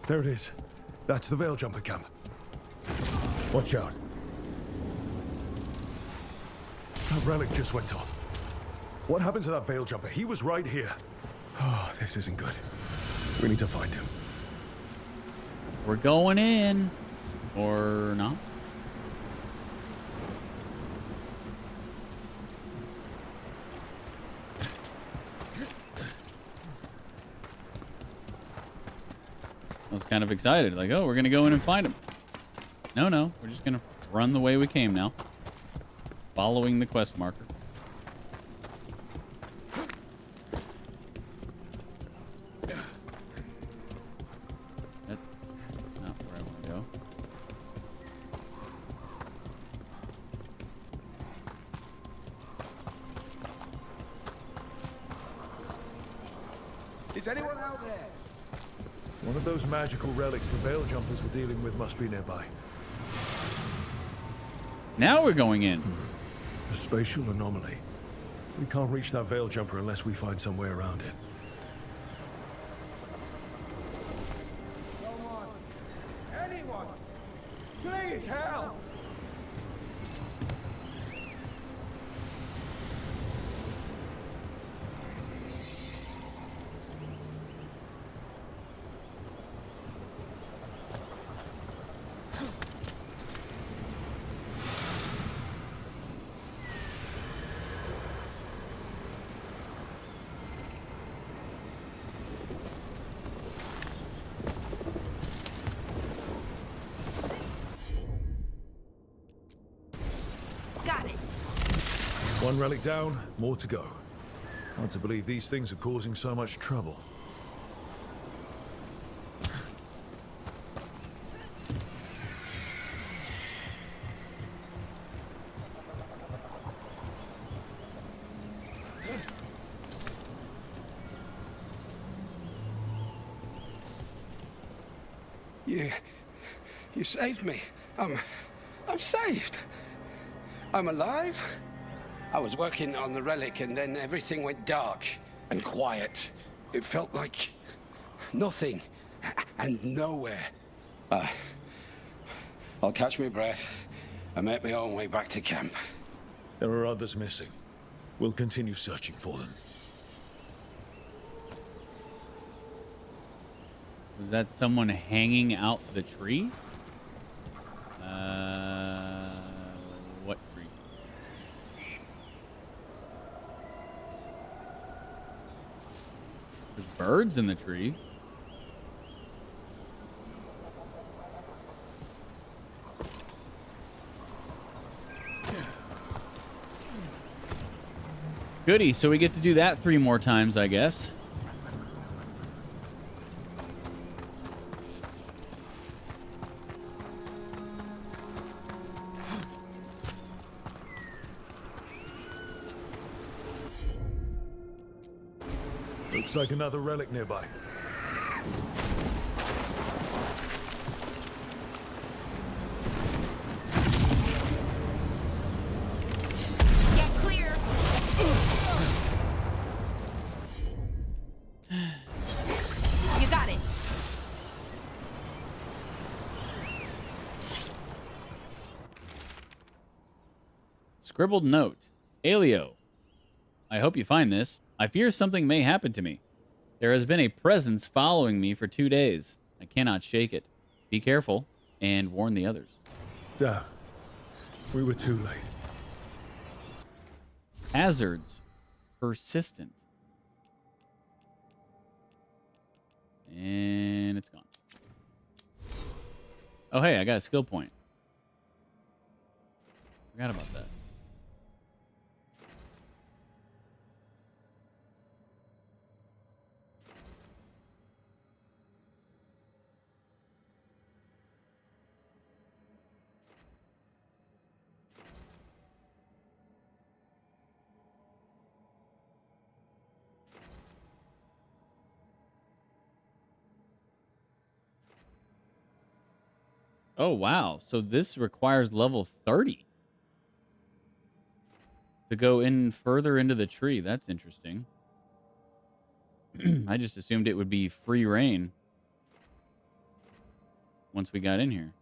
Speaker 4: There it is. That's the Veil Jumper camp. Watch out. That relic just went off. What happened to that Veil Jumper? He was right here. Oh, this isn't good. We need to find him.
Speaker 5: We're going in. Or not. I was kind of excited. Like, oh, we're going to go in and find him. No. We're just going to run the way we came now. Following the quest marker. That's not where I want to go.
Speaker 3: Is anyone out there?
Speaker 4: One of those magical relics the Veil Jumpers were dealing with must be nearby.
Speaker 5: Now we're going in.
Speaker 4: A spatial anomaly. We can't reach that Veil Jumper unless we find some way around it.
Speaker 3: Someone! Anyone! Please help!
Speaker 4: One relic down, more to go. Hard to believe these things are causing so much trouble.
Speaker 8: You saved me. I'm saved. I'm alive. I was working on the relic and then everything went dark and quiet. It felt like nothing and nowhere. I'll catch my breath and make my own way back to camp.
Speaker 4: There are others missing. We'll continue searching for them.
Speaker 5: Was that someone hanging out the tree? What tree? There's birds in the tree. Goody, so we get to do that 3 more times, I guess.
Speaker 4: Looks like another relic nearby.
Speaker 2: Get clear. You got it.
Speaker 5: Scribbled note. Alio, I hope you find this. I fear something may happen to me. There has been a presence following me for 2 days. I cannot shake it. Be careful and warn the others.
Speaker 4: Damn. We were too late.
Speaker 5: Hazards. Persistent. And it's gone. Oh, hey, I got a skill point. Forgot about that. Oh, wow. So this requires level 30 to go in further into the tree. That's interesting. I just assumed it would be free reign once we got in here.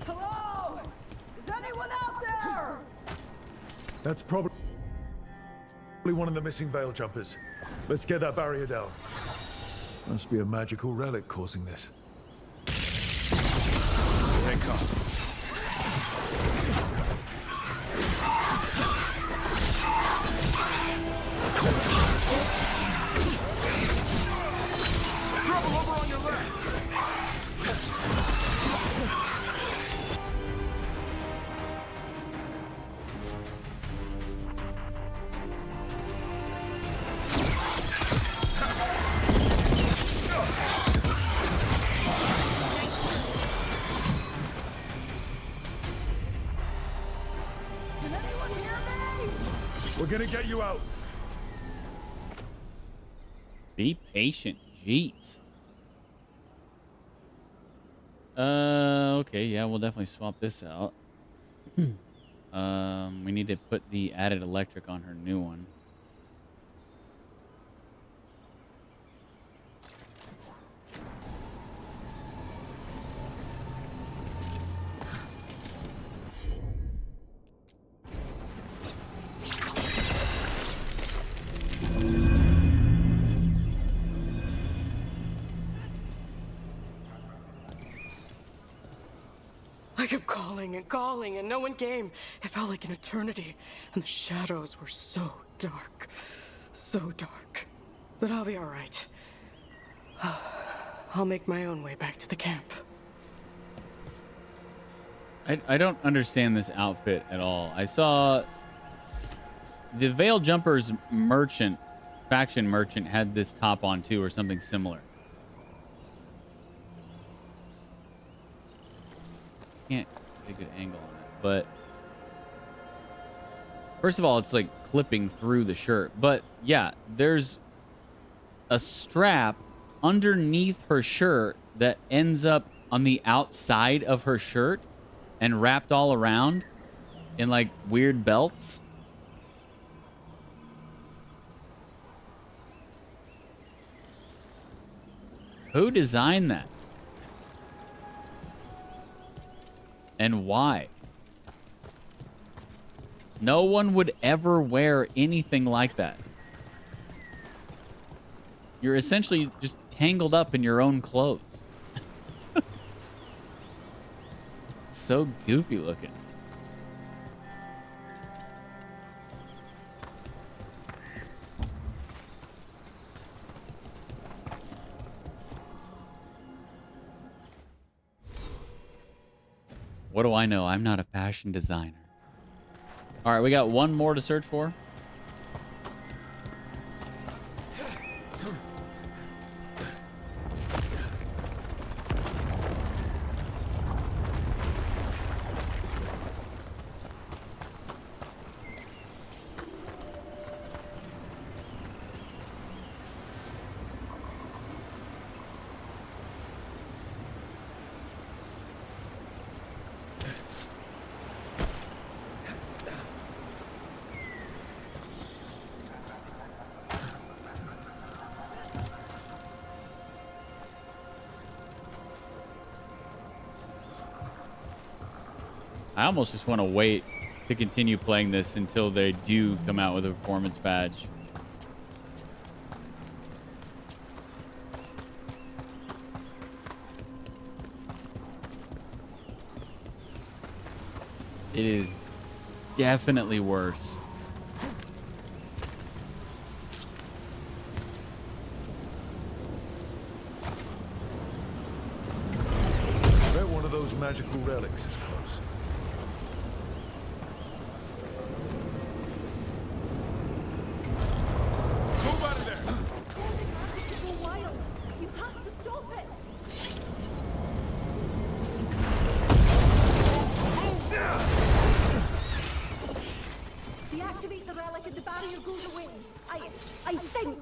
Speaker 6: Hello? Is anyone out there?
Speaker 4: That's probably one of the missing veil jumpers. Let's get that barrier down. Must be a magical relic causing this.
Speaker 7: Here they come.
Speaker 3: Trouble over on your left!
Speaker 4: gonna get you out.
Speaker 5: Be patient. Jeez. Okay, yeah, we'll definitely swap this out. We need to put the added electric on her new one.
Speaker 6: I kept calling, and no one came. It felt like an eternity, and the shadows were so dark. So dark. But I'll be all right. I'll make my own way back to the camp.
Speaker 5: I don't understand this outfit at all. I saw the Veil Jumpers faction merchant had this top on too, or something similar. Can't get a good angle on it, but first of all, it's like clipping through the shirt. But yeah, there's a strap underneath her shirt that ends up on the outside of her shirt and wrapped all around in like weird belts. Who designed that? And why? No one would ever wear anything like that. You're essentially just tangled up in your own clothes. It's so goofy looking. What do I know? I'm not a fashion designer. All right, we got one more to search for. I almost just want to wait to continue playing this until they do come out with a performance badge. It is definitely worse.
Speaker 4: I bet one of those magical relics is close.
Speaker 6: Deactivate the relic and the barrier goes away. I think.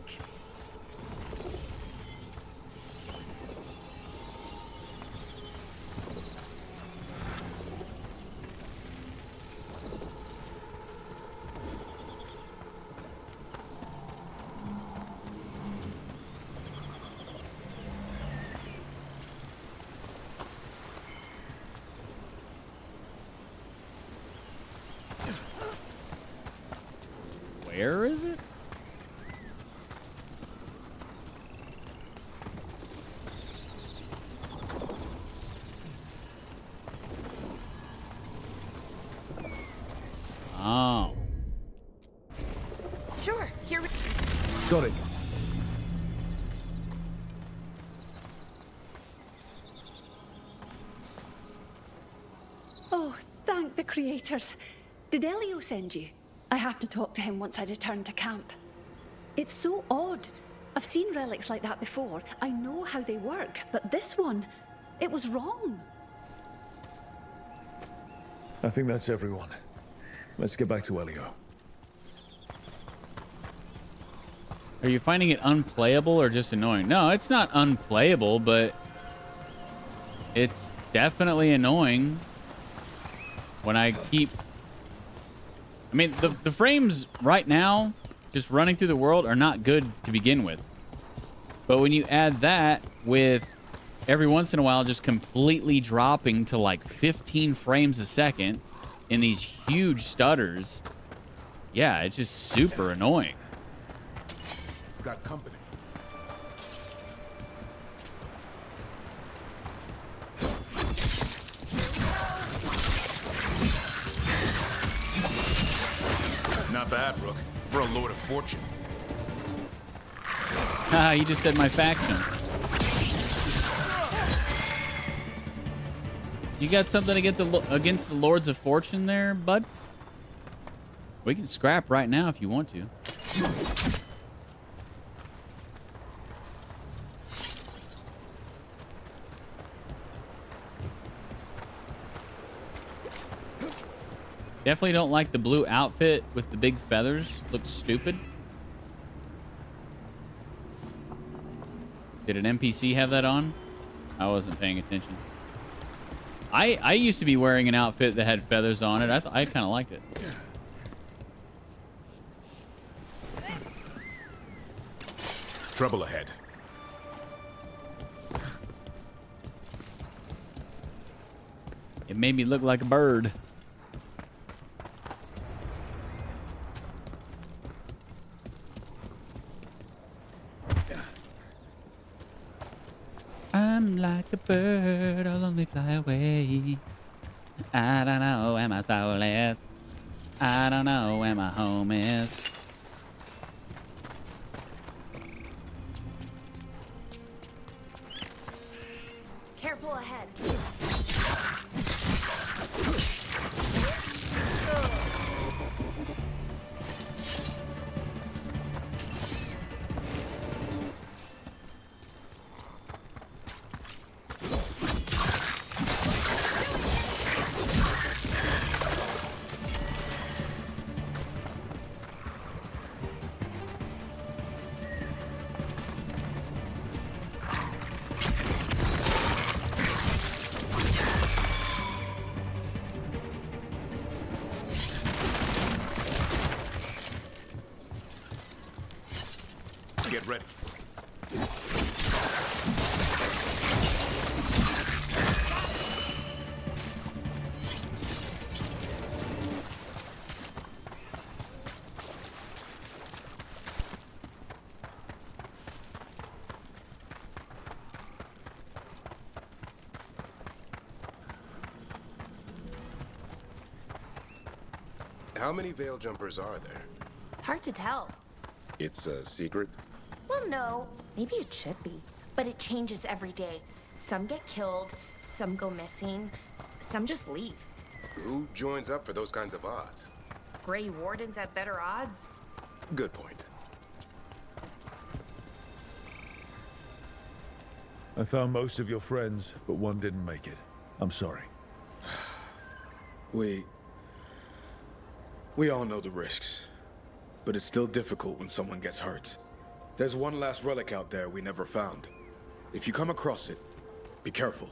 Speaker 5: Where is it? Oh.
Speaker 2: Sure, here we...
Speaker 4: Got it.
Speaker 9: Oh, thank the creators. Did Elio send you? I have to talk to him once I return to camp. It's so odd. I've seen relics like that before. I know how they work, but this one, it was wrong.
Speaker 4: I think that's everyone. Let's get back to Elio.
Speaker 5: Are you finding it unplayable or just annoying? No, it's not unplayable, but it's definitely annoying when I keep... I mean, the frames right now, just running through the world, are not good to begin with. But when you add that with every once in a while just completely dropping to like 15 frames a second in these huge stutters, yeah, it's just super annoying.
Speaker 3: Got company.
Speaker 7: Not bad, Rook, for a Lord of Fortune.
Speaker 5: Ah, you just said my faction. You got something against the Lords of Fortune there, bud? We can scrap right now if you want to. Definitely don't like the blue outfit with the big feathers. Looks stupid. Did an NPC have that on? I wasn't paying attention. I used to be wearing an outfit that had feathers on it. I kind of liked it.
Speaker 7: Trouble ahead.
Speaker 5: It made me look like a bird. I'm like a bird, I'll only fly away. I don't know where my soul is. I don't know where my home is.
Speaker 2: Careful ahead.
Speaker 7: Get ready. How many veil jumpers are there?
Speaker 2: Hard to tell.
Speaker 7: It's a secret?
Speaker 2: Well, no. Maybe it should be. But it changes every day. Some get killed, some go missing, some just leave.
Speaker 7: Who joins up for those kinds of odds?
Speaker 2: Grey Wardens have better odds.
Speaker 7: Good point.
Speaker 4: I found most of your friends, but one didn't make it. I'm sorry.
Speaker 3: We all know the risks, but it's still difficult when someone gets hurt. There's one last relic out there we never found. If you come across it, be careful.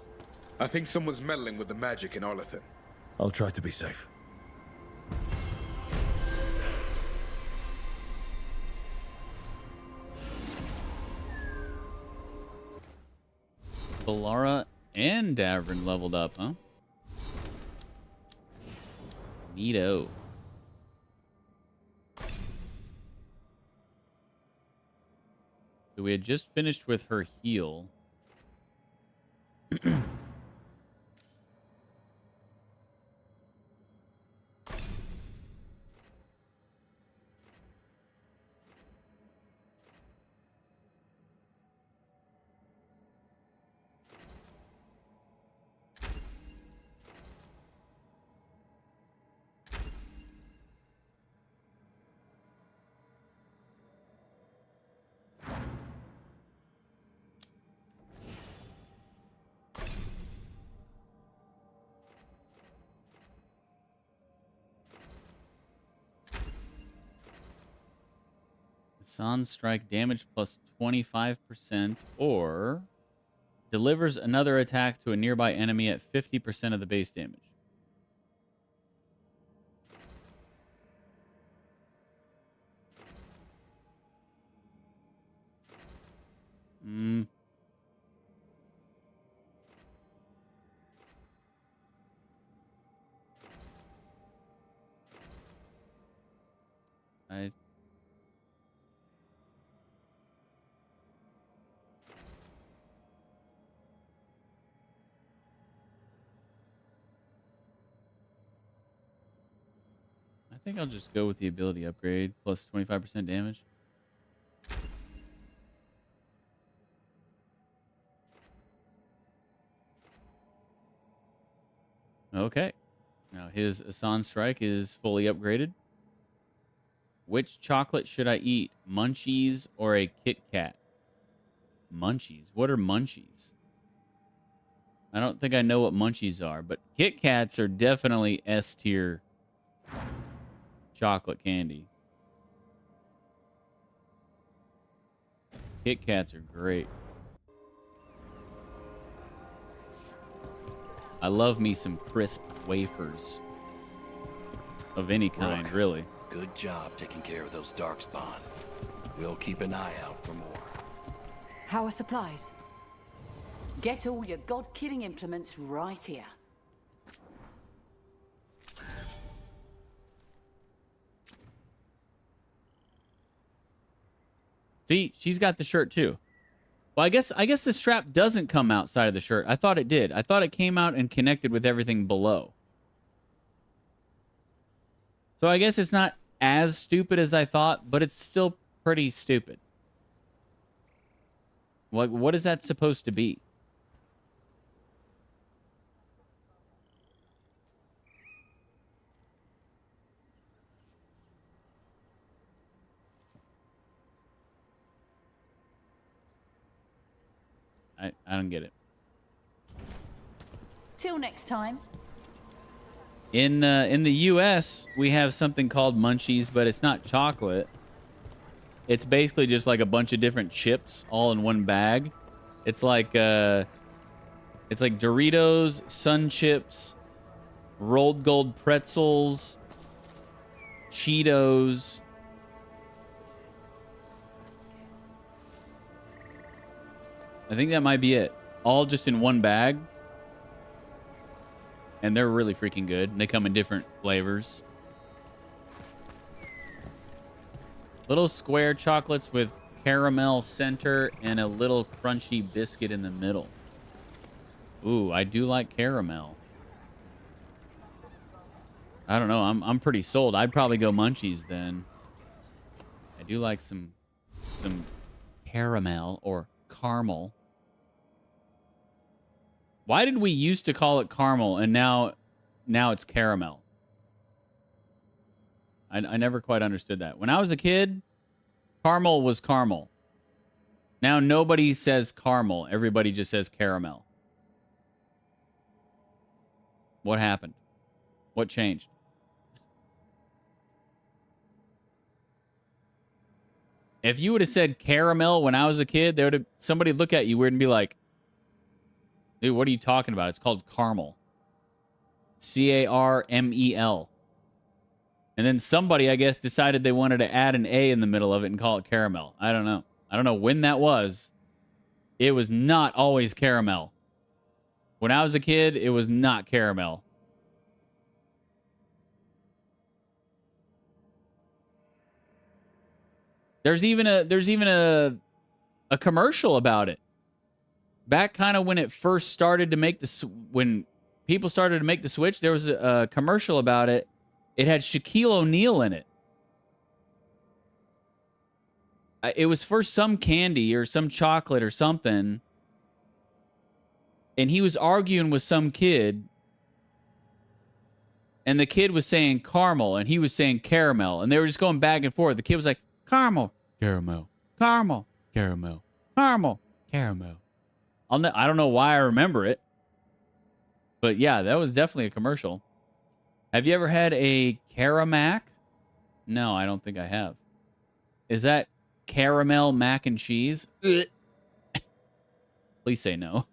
Speaker 3: I think someone's meddling with the magic in Arlithin.
Speaker 4: I'll try to be safe.
Speaker 5: Balara and Davrin leveled up, huh? Neato. So we had just finished with her heal. Sun Strike damage plus 25%, or delivers another attack to a nearby enemy at 50% of the base damage. I think I'll just go with the ability upgrade plus 25% damage. Okay. Now his Asan Strike is fully upgraded. Which chocolate should I eat? Munchies or a Kit Kat? Munchies? What are munchies? I don't think I know what munchies are, but Kit Kats are definitely S tier chocolate candy. Kit Kats are great. I love me some crisp wafers of any kind,
Speaker 10: Rook,
Speaker 5: really.
Speaker 10: Good job taking care of those darkspawn. We'll keep an eye out for more.
Speaker 11: How are supplies? Get all your god-killing implements right here.
Speaker 5: See, she's got the shirt too. Well, I guess the strap doesn't come outside of the shirt. I thought it did. I thought it came out and connected with everything below. So I guess it's not as stupid as I thought, but it's still pretty stupid. What is that supposed to be? I don't get it.
Speaker 11: Till next time.
Speaker 5: In the U.S., we have something called Munchies, but it's not chocolate. It's basically just like a bunch of different chips all in one bag. It's like Doritos, Sun Chips, Rolled Gold Pretzels, Cheetos. I think that might be it. All just in one bag. And they're really freaking good. They come in different flavors. Little square chocolates with caramel center and a little crunchy biscuit in the middle. Ooh, I do like caramel. I don't know. I'm pretty sold. I'd probably go Munchies then. I do like some caramel or caramel. Why did we used to call it caramel and now it's caramel? I never quite understood that. When I was a kid, caramel was caramel. Now nobody says caramel. Everybody just says caramel. What happened? What changed? If you would have said caramel when I was a kid, somebody look at you weird and be like, dude, what are you talking about? It's called caramel. C-A-R-M-E-L. And then somebody, I guess, decided they wanted to add an A in the middle of it and call it caramel. I don't know. I don't know when that was. It was not always caramel. When I was a kid, it was not caramel. There's even a commercial about it. Back kind of when it first started to make when people started to make the switch, there was a commercial about it. It had Shaquille O'Neal in it. It was for some candy or some chocolate or something. And he was arguing with some kid. And the kid was saying caramel and he was saying caramel. And they were just going back and forth. The kid was like, caramel, caramel, caramel, caramel, caramel, caramel. I don't know why I remember it. But yeah, that was definitely a commercial. Have you ever had a Caramac? No, I don't think I have. Is that caramel mac and cheese. Ugh. Please say no.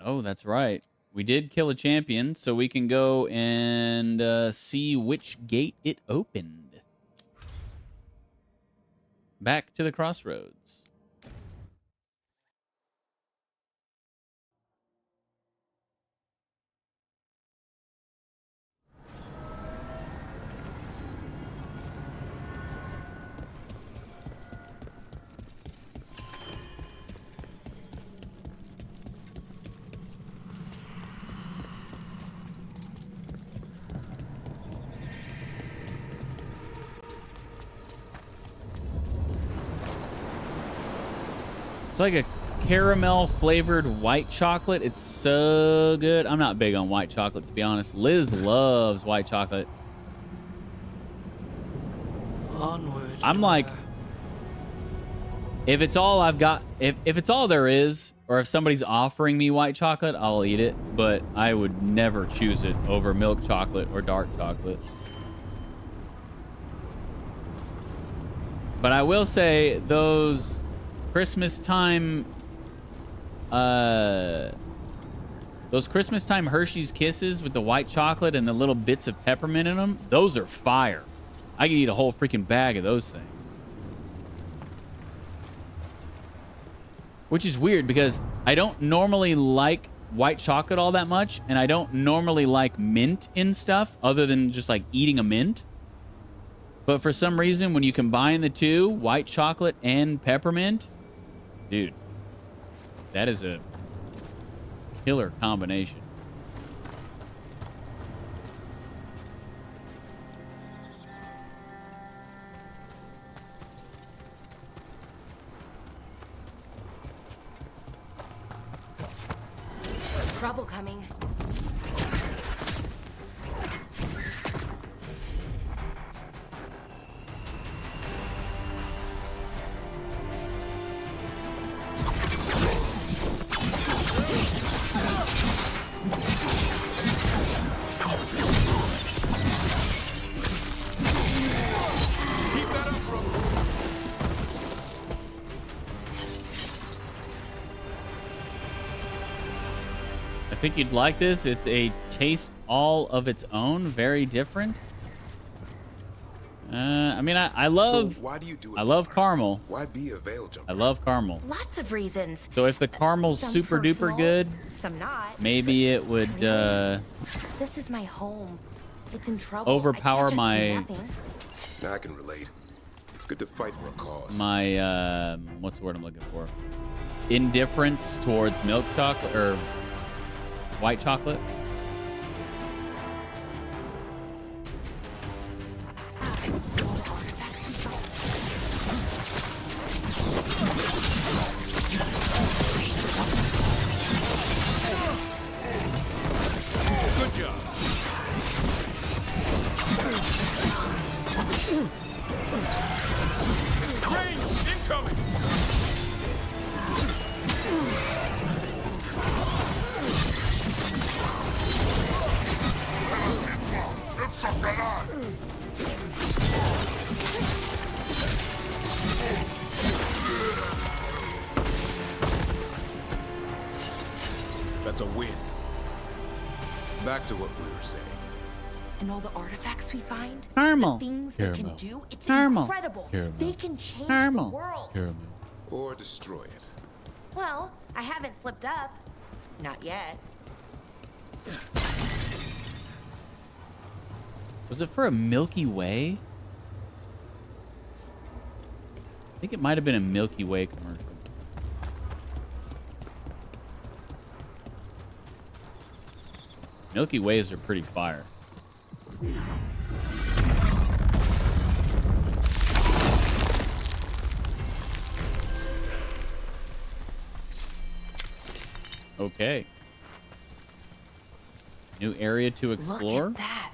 Speaker 5: Oh, that's right. We did kill a champion, so we can go and see which gate it opened. Back to the crossroads. It's like a caramel flavored white chocolate. It's so good. I'm not big on white chocolate, to be honest. Liz loves white chocolate.
Speaker 12: Onward.
Speaker 5: I'm like, if it's all I've got, if it's all there is, or if somebody's offering me white chocolate, I'll eat it. But I would never choose it over milk chocolate or dark chocolate. But I will say those Christmas time Hershey's Kisses with the white chocolate and the little bits of peppermint in them, those are fire. I can eat a whole freaking bag of those things. Which is weird because I don't normally like white chocolate all that much, and I don't normally like mint in stuff other than just like eating a mint. But for some reason, when you combine the two, white chocolate and peppermint, dude, that is a killer combination.
Speaker 2: Trouble coming.
Speaker 5: I think you'd like this. It's a taste all of its own, very different. I mean, I love.
Speaker 7: So why do you do it?
Speaker 5: I love caramel.
Speaker 7: Why be a veil jumper?
Speaker 5: I love caramel.
Speaker 2: Lots of reasons.
Speaker 5: So if the caramel's
Speaker 2: Some
Speaker 5: super
Speaker 2: personal,
Speaker 5: duper good,
Speaker 2: some not.
Speaker 5: maybe it would
Speaker 2: This is my home. It's in trouble.
Speaker 5: overpower
Speaker 2: I can't just do
Speaker 5: my
Speaker 2: nothing.
Speaker 7: Now I can relate. It's good to fight for a cause.
Speaker 5: my what's the word I'm looking for? Indifference towards milk chocolate or white chocolate.
Speaker 7: Good job. Range incoming. That's a win. Back to what we were saying.
Speaker 2: And all the artifacts we find,
Speaker 5: Caramel.
Speaker 2: the things
Speaker 5: Caramel.
Speaker 2: they can do, it's
Speaker 5: Caramel.
Speaker 2: incredible.
Speaker 5: Caramel.
Speaker 2: They can change
Speaker 5: Caramel.
Speaker 2: the world.
Speaker 5: Caramel.
Speaker 7: Or destroy it.
Speaker 2: Well, I haven't slipped up. Not yet.
Speaker 5: Was it for a Milky Way? I think it might have been a Milky Way commercial. Milky Ways are pretty fire. Okay. New area to explore.
Speaker 2: Look at that.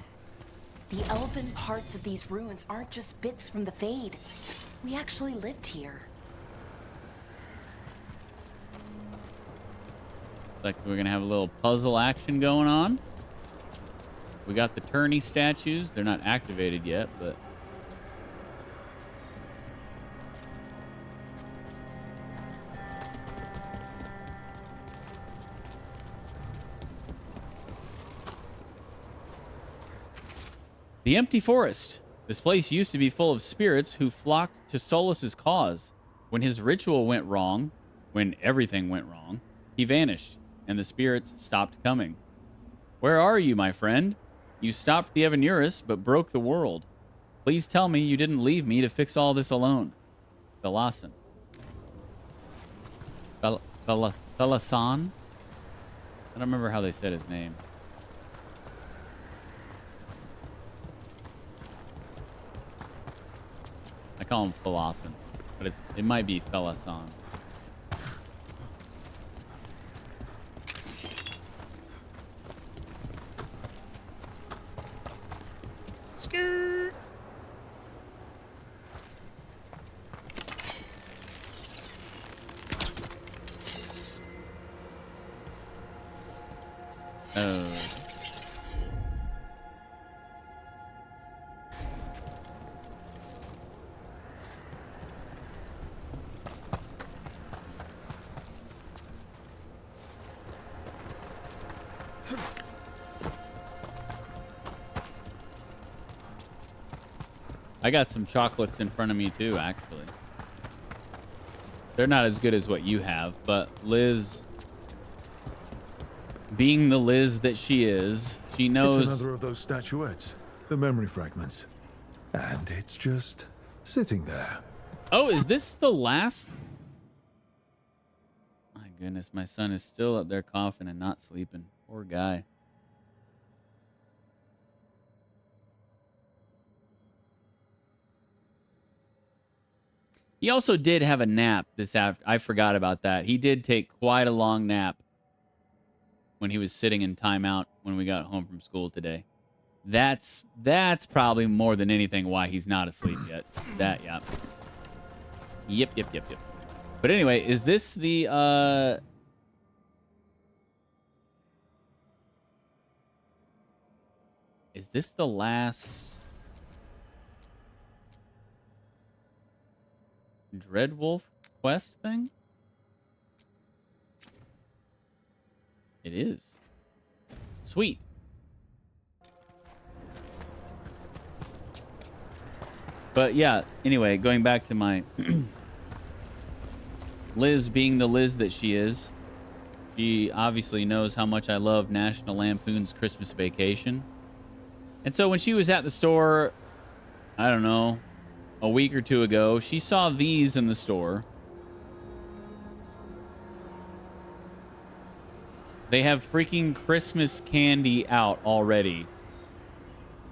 Speaker 2: The elven parts of these ruins aren't just bits from the Fade. We actually lived here.
Speaker 5: Looks like we're gonna have a little puzzle action going on. We got the tourney statues. They're not activated yet, but the empty forest. This place used to be full of spirits who flocked to Solus's cause. When his ritual went wrong, when everything went wrong, he vanished, and the spirits stopped coming. Where are you, my friend? You stopped the Evanurus, but broke the world. Please tell me you didn't leave me to fix all this alone. Thalasan. Thalasan? I don't remember how they said his name. I call him Thalasan, but it might be Thalasan. Skirt. Oh. I got some chocolates in front of me too, actually. They're not as good as what you have, but Liz, being the Liz that she is, she knows.
Speaker 4: It's another of those statuettes, the memory fragments. And it's just sitting there.
Speaker 5: Oh, is this the last? My goodness, my son is still up there coughing and not sleeping. Poor guy. He also did have a nap this afternoon. I forgot about that. He did take quite a long nap when he was sitting in timeout when we got home from school today. That's probably more than anything why he's not asleep yet. That, yeah. Yep. But anyway, is this the is this the last Dreadwolf quest thing? It is. Sweet. But yeah, anyway, going back to my Liz being the Liz that she is, she obviously knows how much I love National Lampoon's Christmas Vacation. And so when she was at the store, I don't know, a week or two ago, she saw these in the store. They have freaking Christmas candy out already.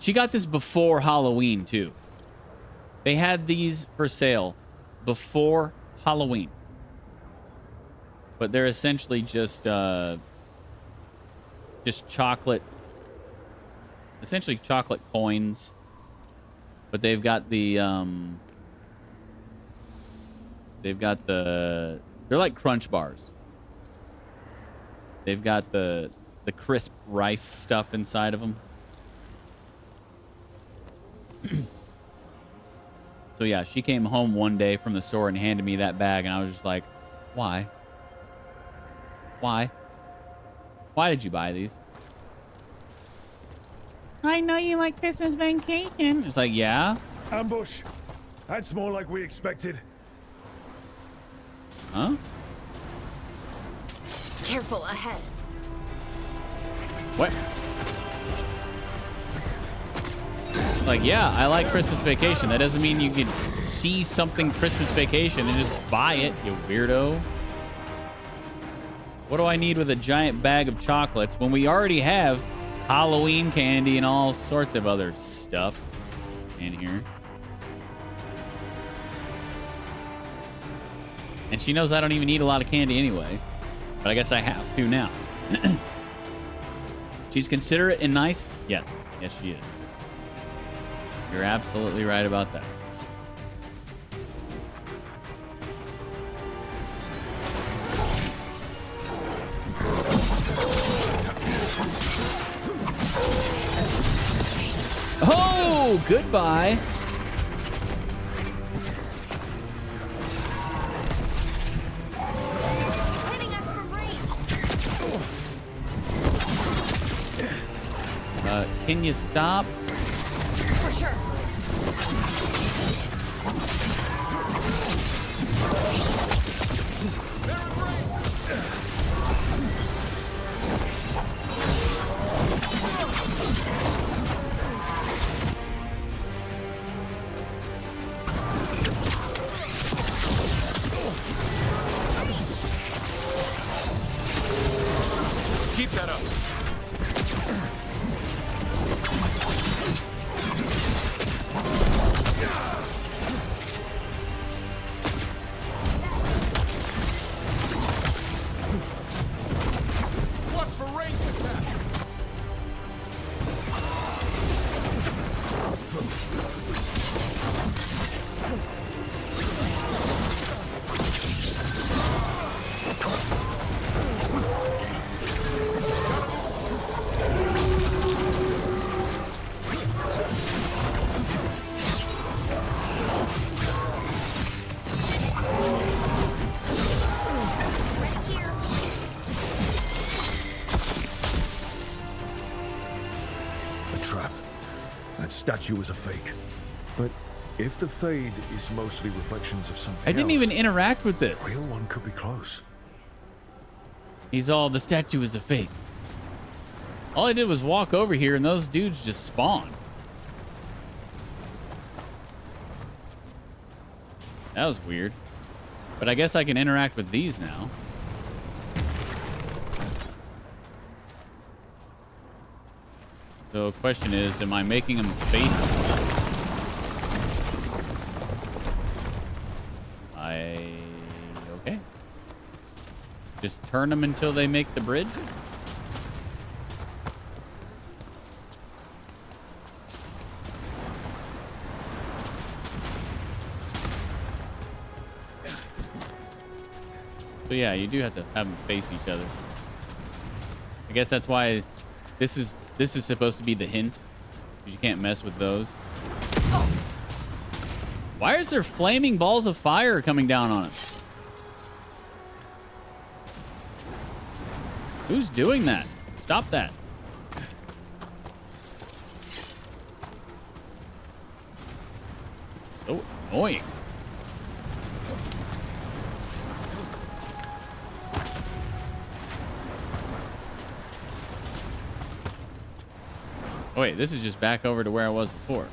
Speaker 5: She got this before Halloween, too. They had these for sale before Halloween. But they're essentially just chocolate, essentially chocolate coins. But they've got the they're like Crunch bars. They've got the crisp rice stuff inside of them. So yeah, she came home one day from the store and handed me that bag, and I was just like, why? Why? Why did you buy these? I know you like Christmas Vacation. It's like, yeah.
Speaker 4: Ambush. That's more like we expected.
Speaker 5: Huh?
Speaker 2: Careful ahead.
Speaker 5: What? Like, yeah, I like Christmas Vacation. That doesn't mean you can see something Christmas Vacation and just buy it, you weirdo. What do I need with a giant bag of chocolates when we already have Halloween candy and all sorts of other stuff in here? And she knows I don't even eat a lot of candy anyway. But I guess I have to now. She's considerate and nice? Yes. Yes, she is. You're absolutely right about that. Oh, goodbye.
Speaker 2: Hitting us from range.
Speaker 5: Can you stop?
Speaker 2: For sure.
Speaker 3: Keep that up. What's for range attack?
Speaker 4: A trap. That statue was a fake. But if the fade is mostly reflections of something
Speaker 5: I didn't
Speaker 4: else,
Speaker 5: even interact with
Speaker 4: the
Speaker 5: this.
Speaker 4: real one could be close.
Speaker 5: He's all, the statue is a fake. All I did was walk over here and those dudes just spawned. That was weird. But I guess I can interact with these now. So question is, am I making them face? Okay. Just turn them until they make the bridge? So yeah, you do have to have them face each other. I guess that's why this is supposed to be the hint. 'Cause you can't mess with those. Why is there flaming balls of fire coming down on it? Who's doing that? Stop that. So annoying. Oh wait, this is just back over to where I was before.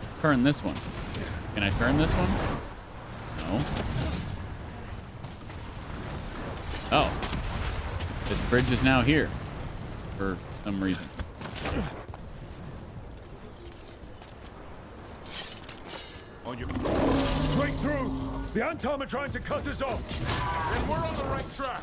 Speaker 5: Let's turn this one. Can I turn this one? No. Oh. This bridge is now here. For some reason.
Speaker 4: On your... Break through! The Antom are trying to cut us off!
Speaker 3: Then we're on the right track.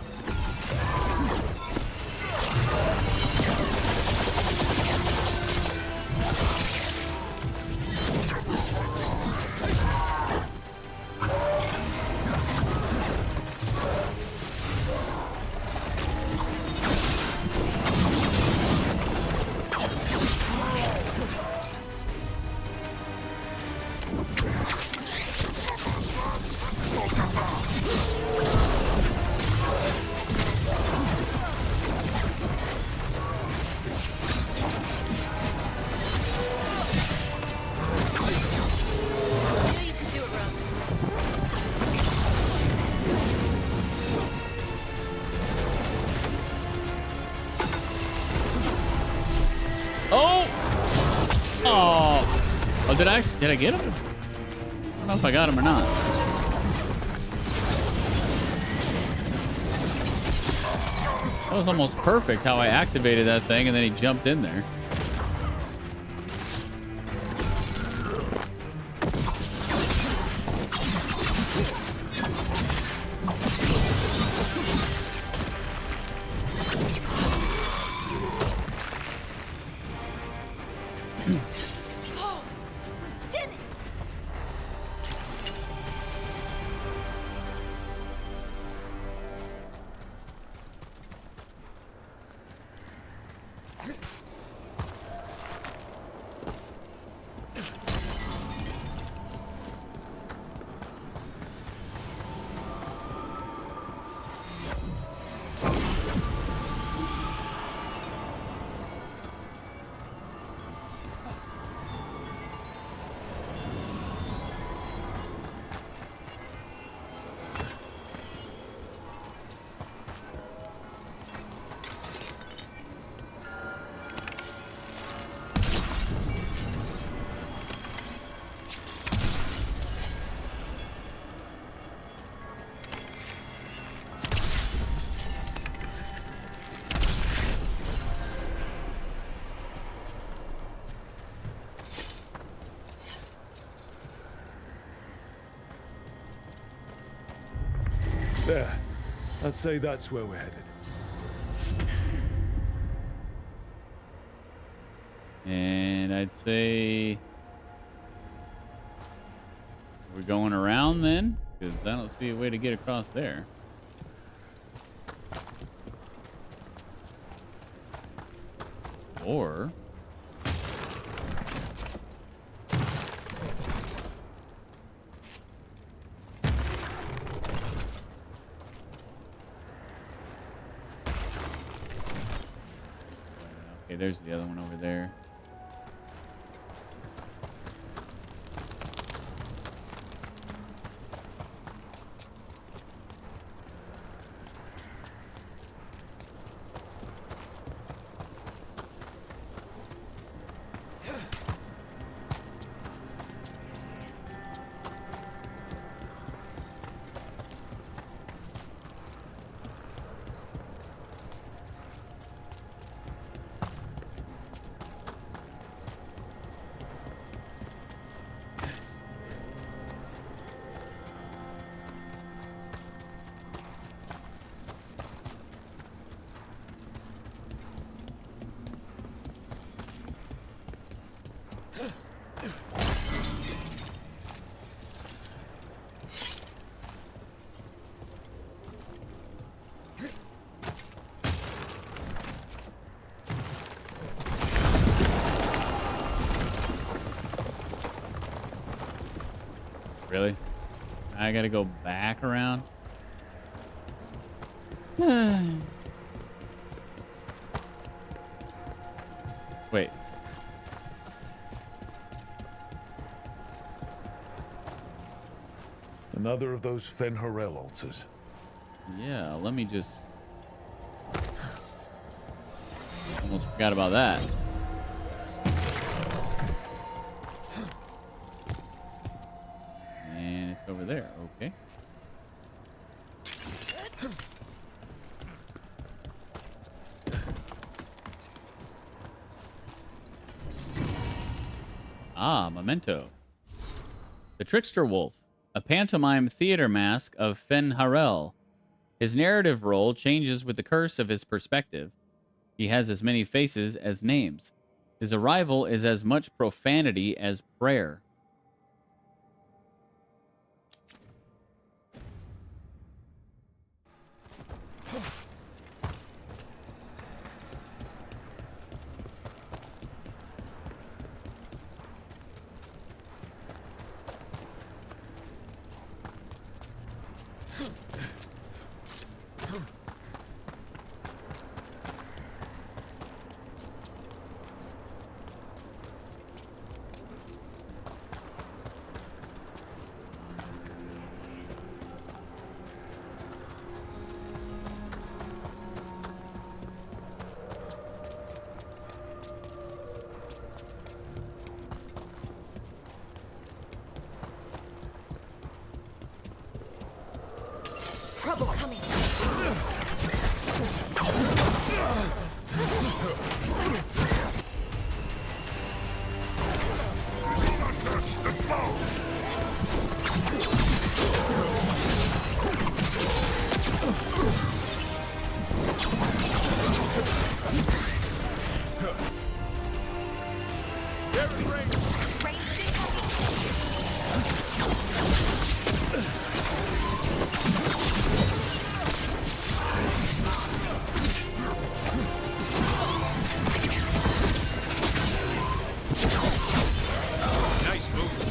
Speaker 5: Did I get him? I don't know if I got him or not. That was almost perfect how I activated that thing and then he jumped in there.
Speaker 4: There. I'd say that's where we're headed.
Speaker 5: And I'd say we're going around then, because I don't see a way to get across there. Or okay, there's the other one over there. Really? I gotta go back around? Wait.
Speaker 4: Another of those Fen'Harel altars.
Speaker 5: Yeah, let me just... Almost forgot about that. And it's over there. Okay. Ah, memento. The Trickster Wolf, a pantomime theater mask of Fen'Harel. His narrative role changes with the curse of his perspective. He has as many faces as names. His arrival is as much profanity as prayer.
Speaker 2: Trouble coming.
Speaker 7: Nice move.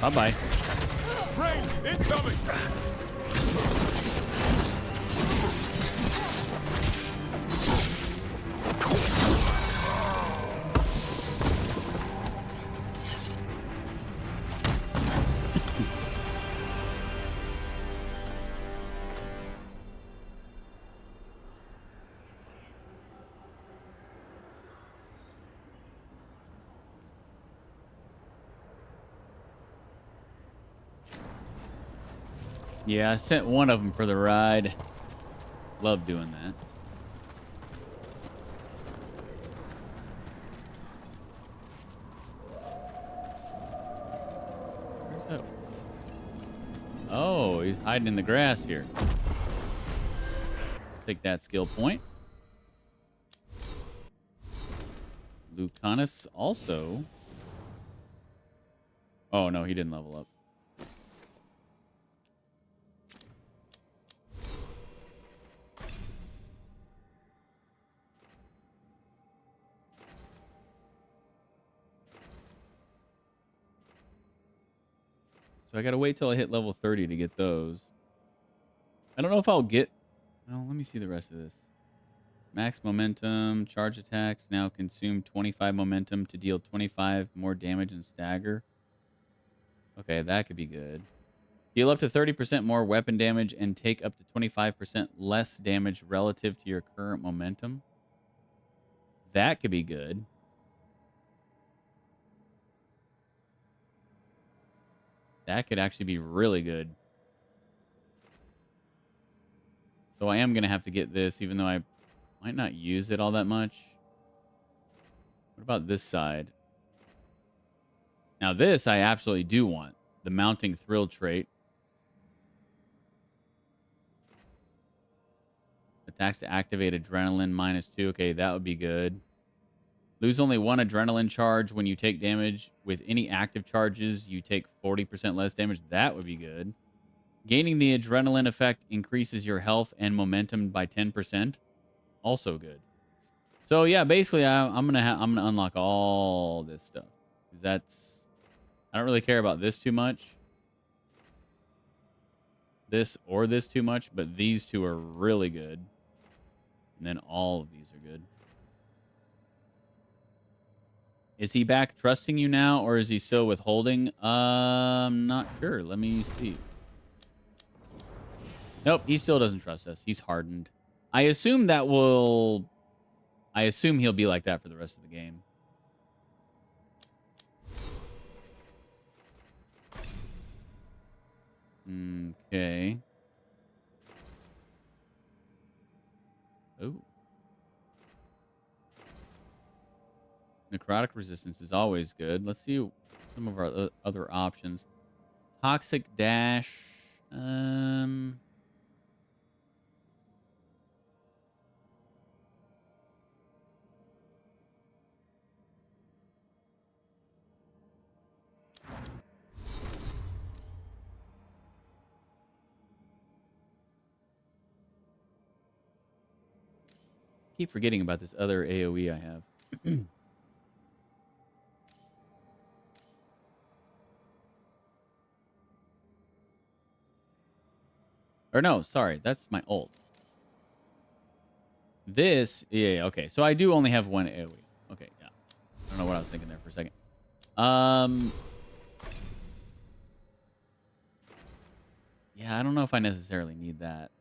Speaker 5: Bye-bye.
Speaker 7: Rain incoming.
Speaker 5: Yeah, I sent one of them for the ride. Love doing that. Where's that? Oh, he's hiding in the grass here. Take that skill point. Lucanus also. Oh, no, he didn't level up. So I got to wait till I hit level 30 to get those. I don't know if I'll get... Well, let me see the rest of this. Max momentum, charge attacks now consume 25 momentum to deal 25 more damage and stagger. Okay, that could be good. Deal up to 30% more weapon damage and take up to 25% less damage relative to your current momentum. That could be good. That could actually be really good. So I am going to have to get this, even though I might not use it all that much. What about this side? Now this I absolutely do want. The mounting thrill trait. Attacks to activate adrenaline -2. Okay, that would be good. Lose only one adrenaline charge when you take damage. With any active charges, you take 40% less damage. That would be good. Gaining the adrenaline effect increases your health and momentum by 10%. Also good. So yeah, basically, I'm gonna unlock all this stuff. 'Cause I don't really care about this too much. This or this too much, but these two are really good. And then all of these are good. Is he back trusting you now, or is he still withholding? Not sure. Let me see. Nope, he still doesn't trust us. He's hardened. I assume he'll be like that for the rest of the game. Okay. Oh. Necrotic resistance is always good. Let's see some of our other options. Toxic dash. Keep forgetting about this other AoE I have. Or no, sorry, that's my ult. This, yeah, okay. So I do only have one AoE. Okay, yeah. I don't know what I was thinking there for a second. Yeah, I don't know if I necessarily need that.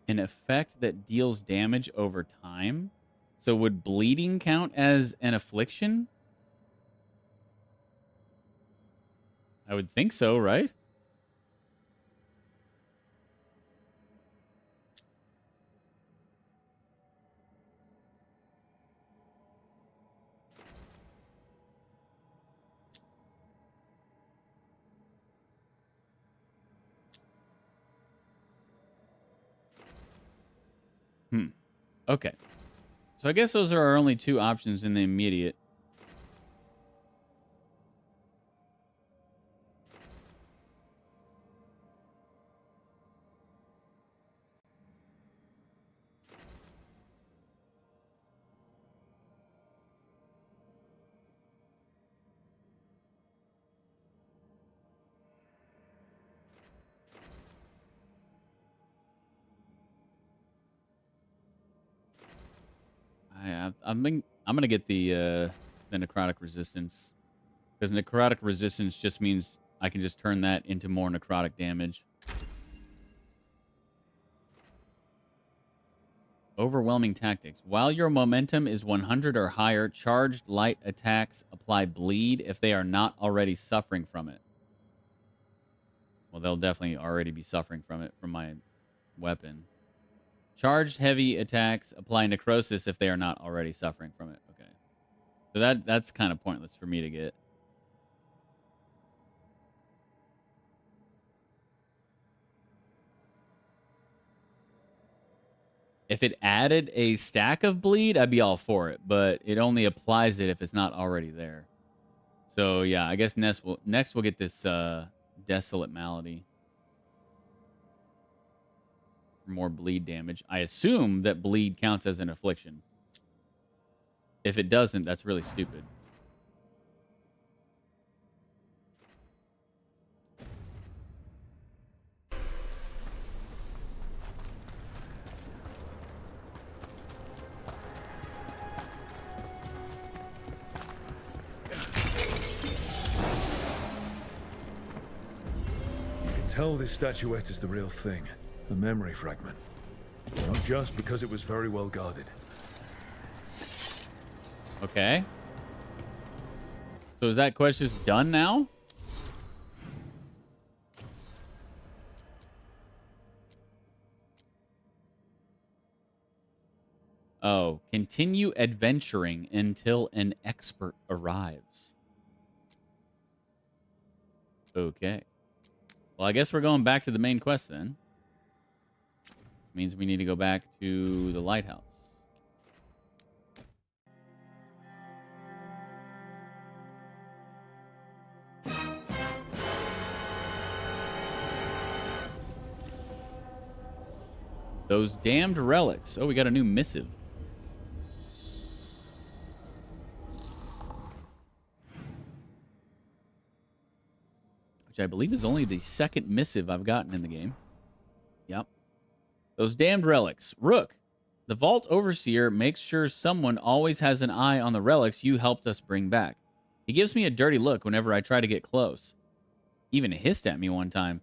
Speaker 5: An effect that deals damage over time. So would bleeding count as an affliction? I would think so, right? Okay. So I guess those are our only two options in the immediate. I'm gonna get the necrotic resistance, because necrotic resistance just means I can just turn that into more necrotic damage. Overwhelming tactics. While your momentum is 100 or higher, charged light attacks apply bleed if they are not already suffering from it. Well, they'll definitely already be suffering from it from my weapon. Charged heavy attacks apply necrosis if they are not already suffering from it. Okay. So that's kind of pointless for me to get. If it added a stack of bleed, I'd be all for it, but it only applies it if it's not already there. So yeah, I guess next we'll get this Desolate Malady for more bleed damage. I assume that bleed counts as an affliction. If it doesn't, that's really stupid.
Speaker 4: Tell this statuette is the real thing. The memory fragment. Not just because it was very well guarded.
Speaker 5: Okay. So is that quest just done now? Oh, continue adventuring until an expert arrives. Okay. Well, I guess we're going back to the main quest then. Means we need to go back to the lighthouse. Those damned relics. Oh, we got a new missive. Which I believe is only the second missive I've gotten in the game. Yep. Those damned relics. Rook, the Vault Overseer makes sure someone always has an eye on the relics you helped us bring back. He gives me a dirty look whenever I try to get close. Even hissed at me one time.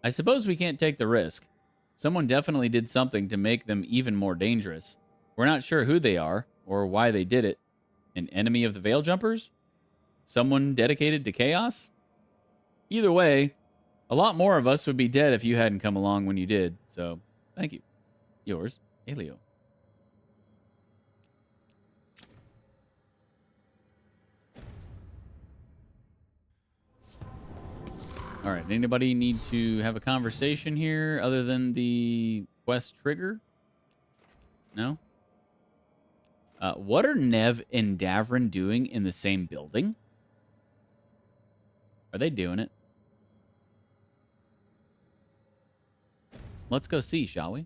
Speaker 5: I suppose we can't take the risk. Someone definitely did something to make them even more dangerous. We're not sure who they are or why they did it. An enemy of the Veil Jumpers? Someone dedicated to chaos? Either way, a lot more of us would be dead if you hadn't come along when you did. So, thank you. Yours, Elio. All right. Anybody need to have a conversation here other than the quest trigger? No? What are Nev and Davrin doing in the same building? Are they doing it? Let's go see, shall we?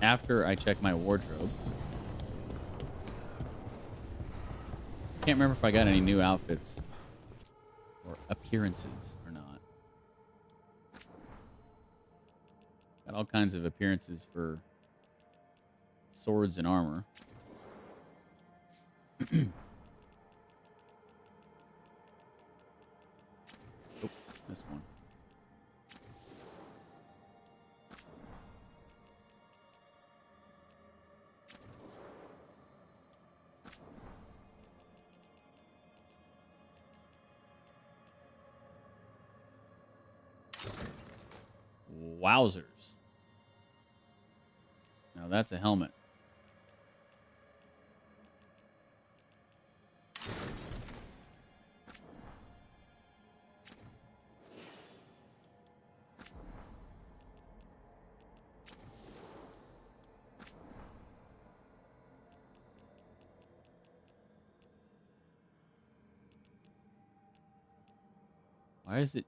Speaker 5: After I check my wardrobe. Can't remember if I got any new outfits or appearances or not. Got all kinds of appearances for swords and armor. Oh, this one. Wowzers. Now that's a helmet. Why is it?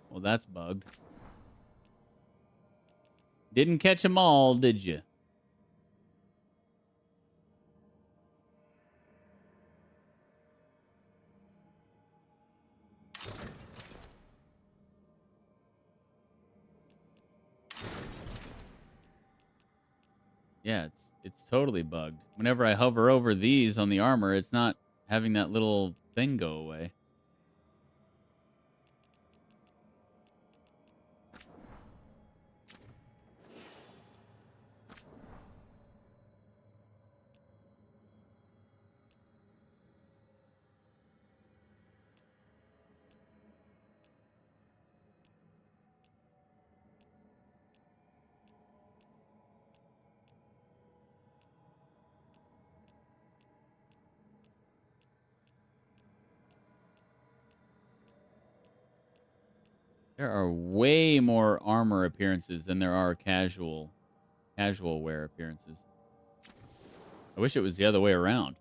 Speaker 5: Well, that's bugged. Didn't catch them all, did you? Yeah, it's totally bugged. Whenever I hover over these on the armor, it's not having that little thing go away. There are way more armor appearances than there are casual wear appearances. I wish it was the other way around.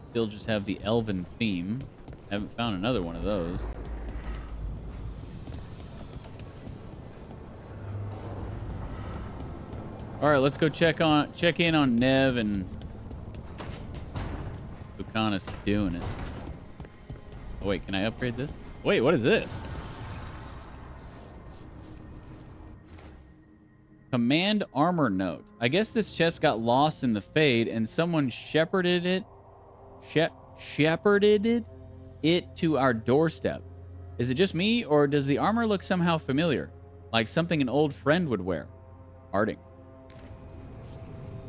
Speaker 5: Still just have the elven theme. Haven't found another one of those. All right, let's go check in on Nev and Bukanis doing it. Oh wait, can I upgrade this? Wait, what is this? Command armor note. I guess this chest got lost in the fade and someone shepherded it to our doorstep. Is it just me, or does the armor look somehow familiar? Like something an old friend would wear? Harding.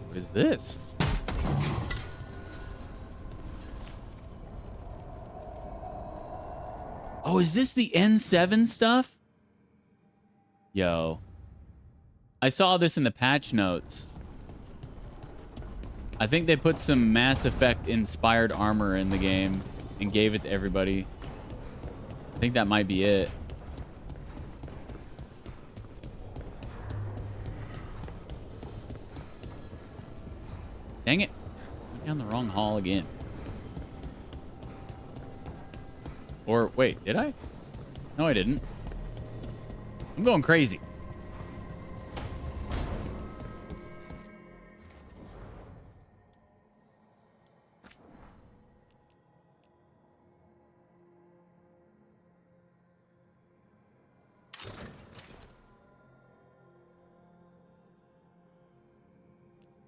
Speaker 5: What is this? Oh, is this the N7 stuff? Yo. I saw this in the patch notes. I think they put some Mass Effect inspired armor in the game and gave it to everybody. I think that might be it. Dang it. Went down the wrong hall again. Or, wait, did I? No, I didn't. I'm going crazy.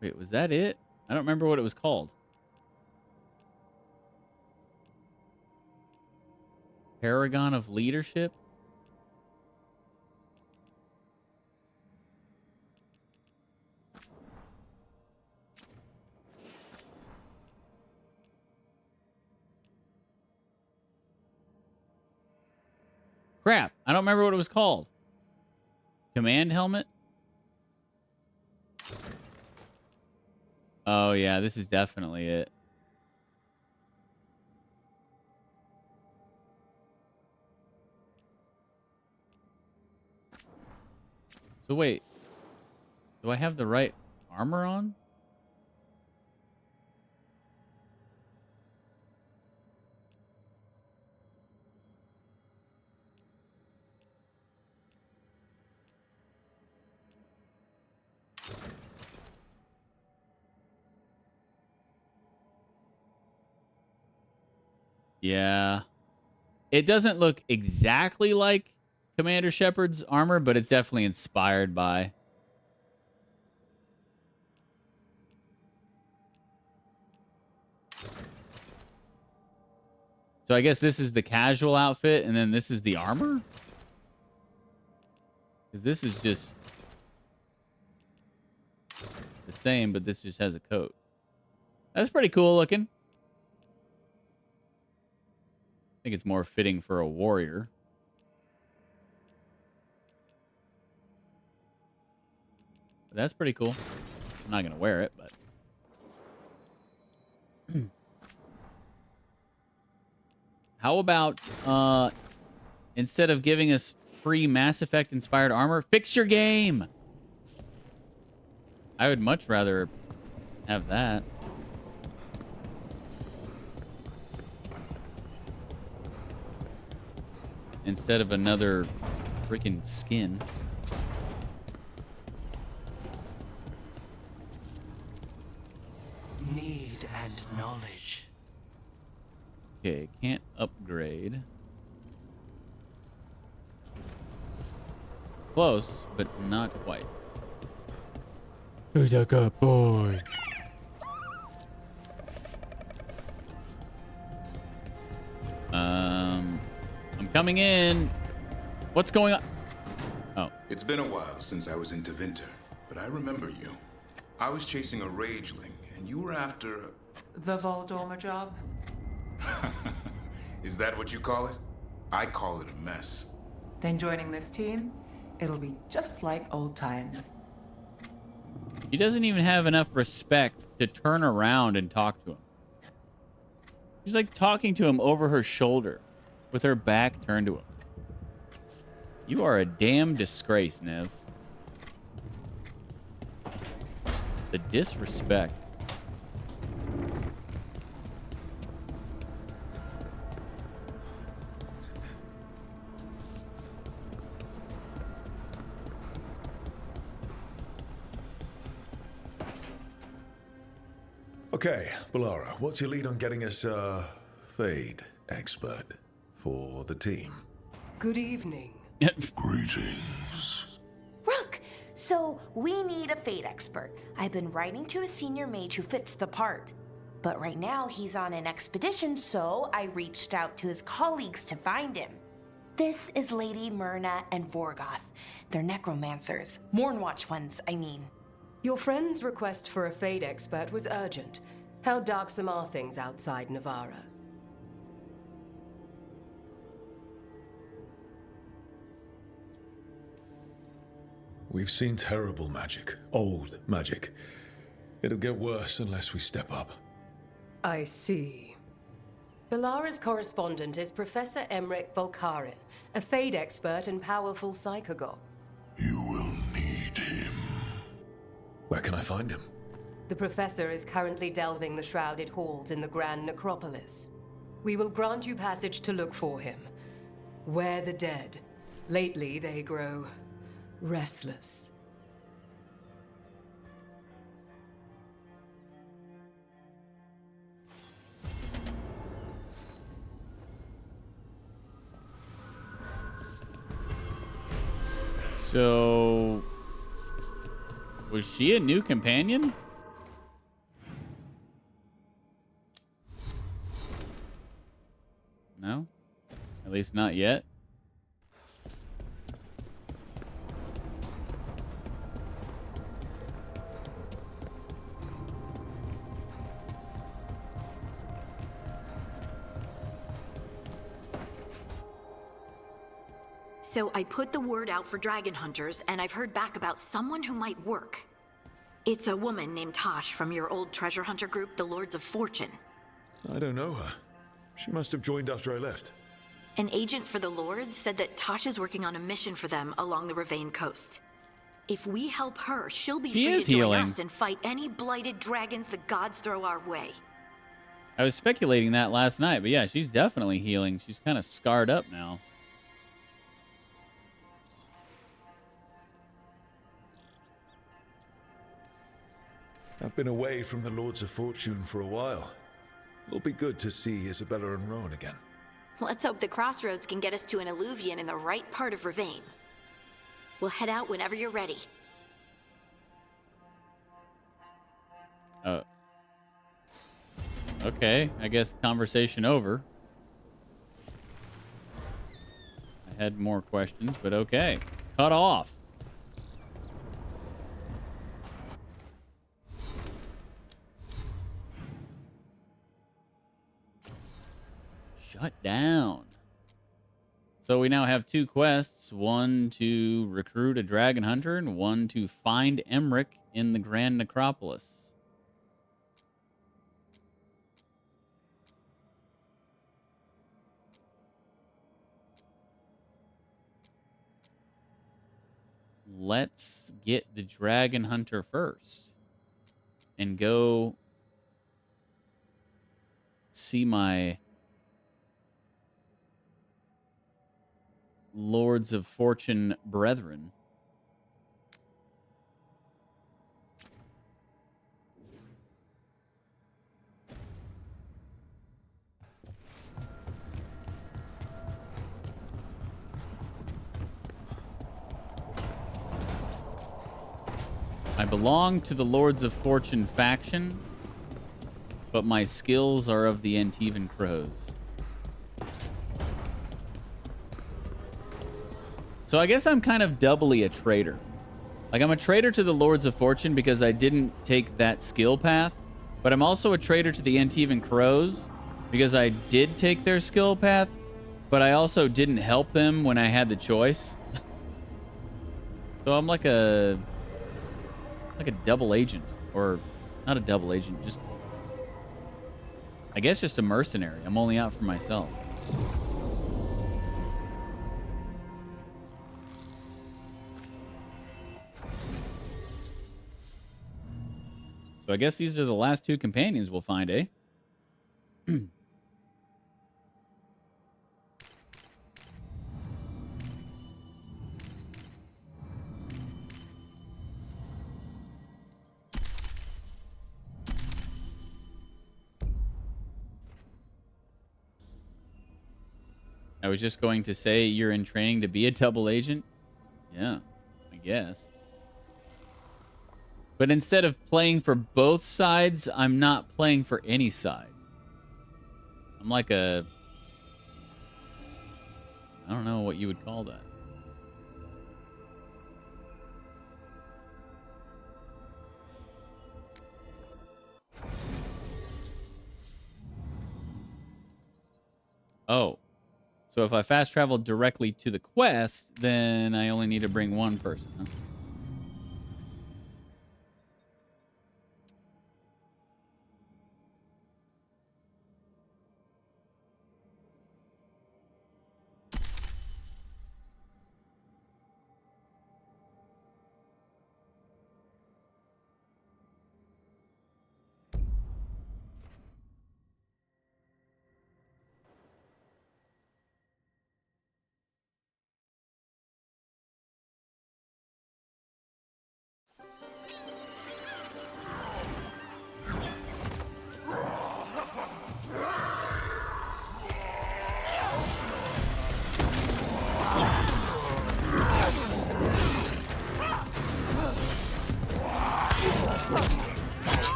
Speaker 5: Wait, was that it? I don't remember what it was called. Paragon of Leadership? Crap, I don't remember what it was called. Command helmet? Oh yeah, this is definitely it. So wait, do I have the right armor on? Yeah. It doesn't look exactly like Commander Shepard's armor, but it's definitely inspired by. So I guess this is the casual outfit, and then this is the armor? Because this is just the same, but this just has a coat. That's pretty cool looking. I think it's more fitting for a warrior. That's pretty cool. I'm not gonna wear it, but how about instead of giving us free Mass Effect inspired armor, fix your game? I would much rather have that. Instead of another freaking skin.
Speaker 12: Need and knowledge.
Speaker 5: Okay, can't upgrade. Close, but not quite. Who's a good boy? I'm coming in. What's going on? Oh.
Speaker 13: It's been a while since I was into Winter, but I remember you. I was chasing a rageling, and you were after a...
Speaker 12: The Voldormer job?
Speaker 13: Is that what you call it? I call it a mess.
Speaker 12: Then joining this team, it'll be just like old times.
Speaker 5: She doesn't even have enough respect to turn around and talk to him. She's like talking to him over her shoulder with her back turned to him. You are a damn disgrace, Nev. The disrespect.
Speaker 4: Okay, Balara, what's your lead on getting us a Fade expert for the team?
Speaker 12: Good evening.
Speaker 4: Greetings.
Speaker 2: Rook, so we need a Fate expert. I've been writing to a senior mage who fits the part. But right now he's on an expedition, so I reached out to his colleagues to find him. This is Lady Myrna and Vorgoth. They're necromancers. Mournwatch ones, I mean.
Speaker 14: Your friend's request for a Fade expert was urgent. How darksome are things outside Navarra?
Speaker 4: We've seen terrible magic. Old magic. It'll get worse unless we step up.
Speaker 14: I see. Balara's correspondent is Professor Emmerich Volkarin, a Fade expert and powerful psychagogue.
Speaker 4: Where can I find him?
Speaker 14: The Professor is currently delving the shrouded halls in the Grand Necropolis. We will grant you passage to look for him. Where the dead. Lately, they grow restless.
Speaker 5: So... was she a new companion? No? At least not yet.
Speaker 15: So I put the word out for dragon hunters, and I've heard back about someone who might work. It's a woman named Tosh from your old treasure hunter group, the Lords of Fortune.
Speaker 4: I don't know her. She must have joined after I left.
Speaker 15: An agent for the Lords said that Tosh is working on a mission for them along the Ravane coast. If we help her, she'll be free to join us and fight any blighted dragons the gods throw our way.
Speaker 5: I was speculating that last night, but yeah, she's definitely healing. She's kind of scarred up now.
Speaker 4: I've been away from the Lords of Fortune for a while. It'll be good to see Isabella and Rowan again.
Speaker 15: Let's hope the crossroads can get us to an alluvion in the right part of Ravane. We'll head out whenever you're ready.
Speaker 5: Okay, I guess conversation over. I had more questions, but okay. Cut off. Shut down. So we now have 2 quests, one to recruit a dragon hunter and one to find Emmerich in the Grand Necropolis. Let's get the dragon hunter first and go see my Lords of Fortune brethren. I belong to the Lords of Fortune faction, but my skills are of the Antivan Crows. So I guess I'm kind of doubly a traitor. Like, I'm a traitor to the Lords of Fortune because I didn't take that skill path, but I'm also a traitor to the Antivan Crows because I did take their skill path, but I also didn't help them when I had the choice. So I'm like a double agent, or not a double agent, just, I guess just a mercenary. I'm only out for myself. So I guess these are the last 2 companions we'll find, eh? I was just going to say you're in training to be a double agent. Yeah, I guess. But instead of playing for both sides, I'm not playing for any side. I'm like a... I don't know what you would call that. Oh. So if I fast travel directly to the quest, then I only need to bring one person, huh?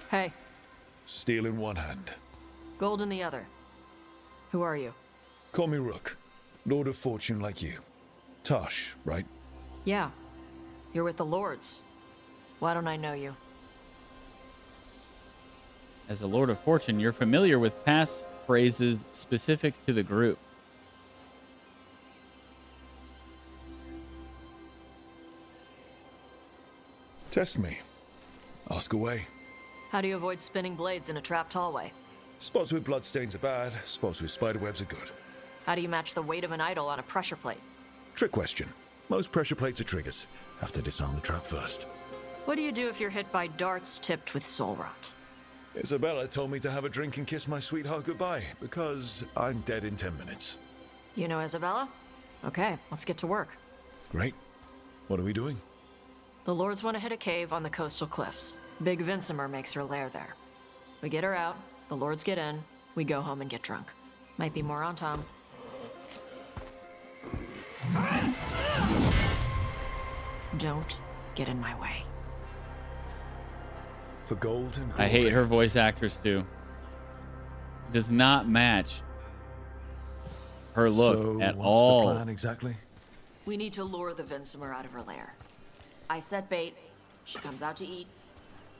Speaker 16: Hey.
Speaker 4: Steel in one hand.
Speaker 16: Gold in the other. Who are you?
Speaker 4: Call me Rook. Lord of Fortune like you. Tosh, right?
Speaker 16: Yeah. You're with the Lords. Why don't I know you?
Speaker 5: As a Lord of Fortune, you're familiar with past phrases specific to the group.
Speaker 4: Test me. Ask away.
Speaker 16: How do you avoid spinning blades in a trapped hallway?
Speaker 4: Spots with bloodstains are bad, spots with spiderwebs are good.
Speaker 16: How do you match the weight of an idol on a pressure plate?
Speaker 4: Trick question. Most pressure plates are triggers. Have to disarm the trap first.
Speaker 16: What do you do if you're hit by darts tipped with soul rot?
Speaker 4: Isabella told me to have a drink and kiss my sweetheart goodbye, because I'm dead in 10 minutes.
Speaker 16: You know Isabella? Okay, let's get to work.
Speaker 4: Great. What are we doing?
Speaker 16: The Lords want to hit a cave on the coastal cliffs. Big Vincimer makes her lair there. We get her out, the Lords get in, we go home and get drunk. Might be more on Tom. Don't get in my way.
Speaker 4: For gold and glory.
Speaker 5: I hate her voice actress too. Does not match her look
Speaker 4: so
Speaker 5: at
Speaker 4: what's
Speaker 5: all.
Speaker 4: The plan exactly?
Speaker 16: We need to lure the Vincimer out of her lair. I set bait, She comes out to eat.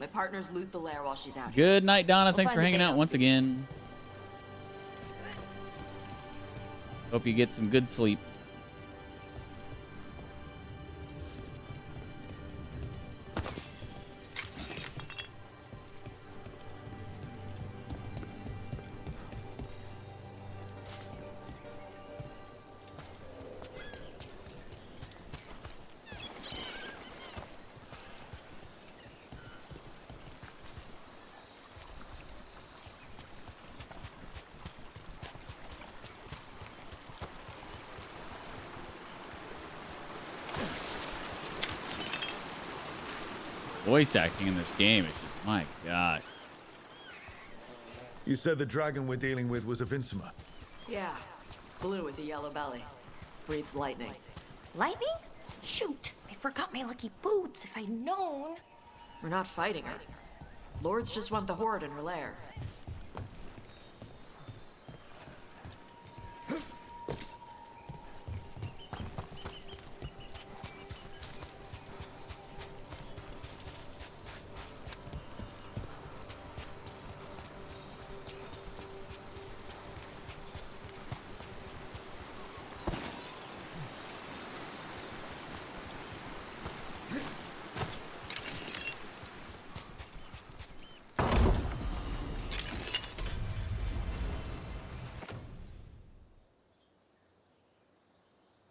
Speaker 16: My partners loot the lair while she's out.
Speaker 5: Good night, Donna.
Speaker 16: We'll
Speaker 5: Thanks for
Speaker 16: find the
Speaker 5: hanging out
Speaker 16: veil.
Speaker 5: once again. Hope you get some good sleep. Voice acting in this game is just, my gosh.
Speaker 4: You said the dragon we're dealing with was a Vincima.
Speaker 16: Yeah, blue with the yellow belly. Breathes lightning.
Speaker 2: Lightning? Shoot, I forgot my lucky boots. If I'd known.
Speaker 16: We're not fighting her. Lords just want the horde in her lair.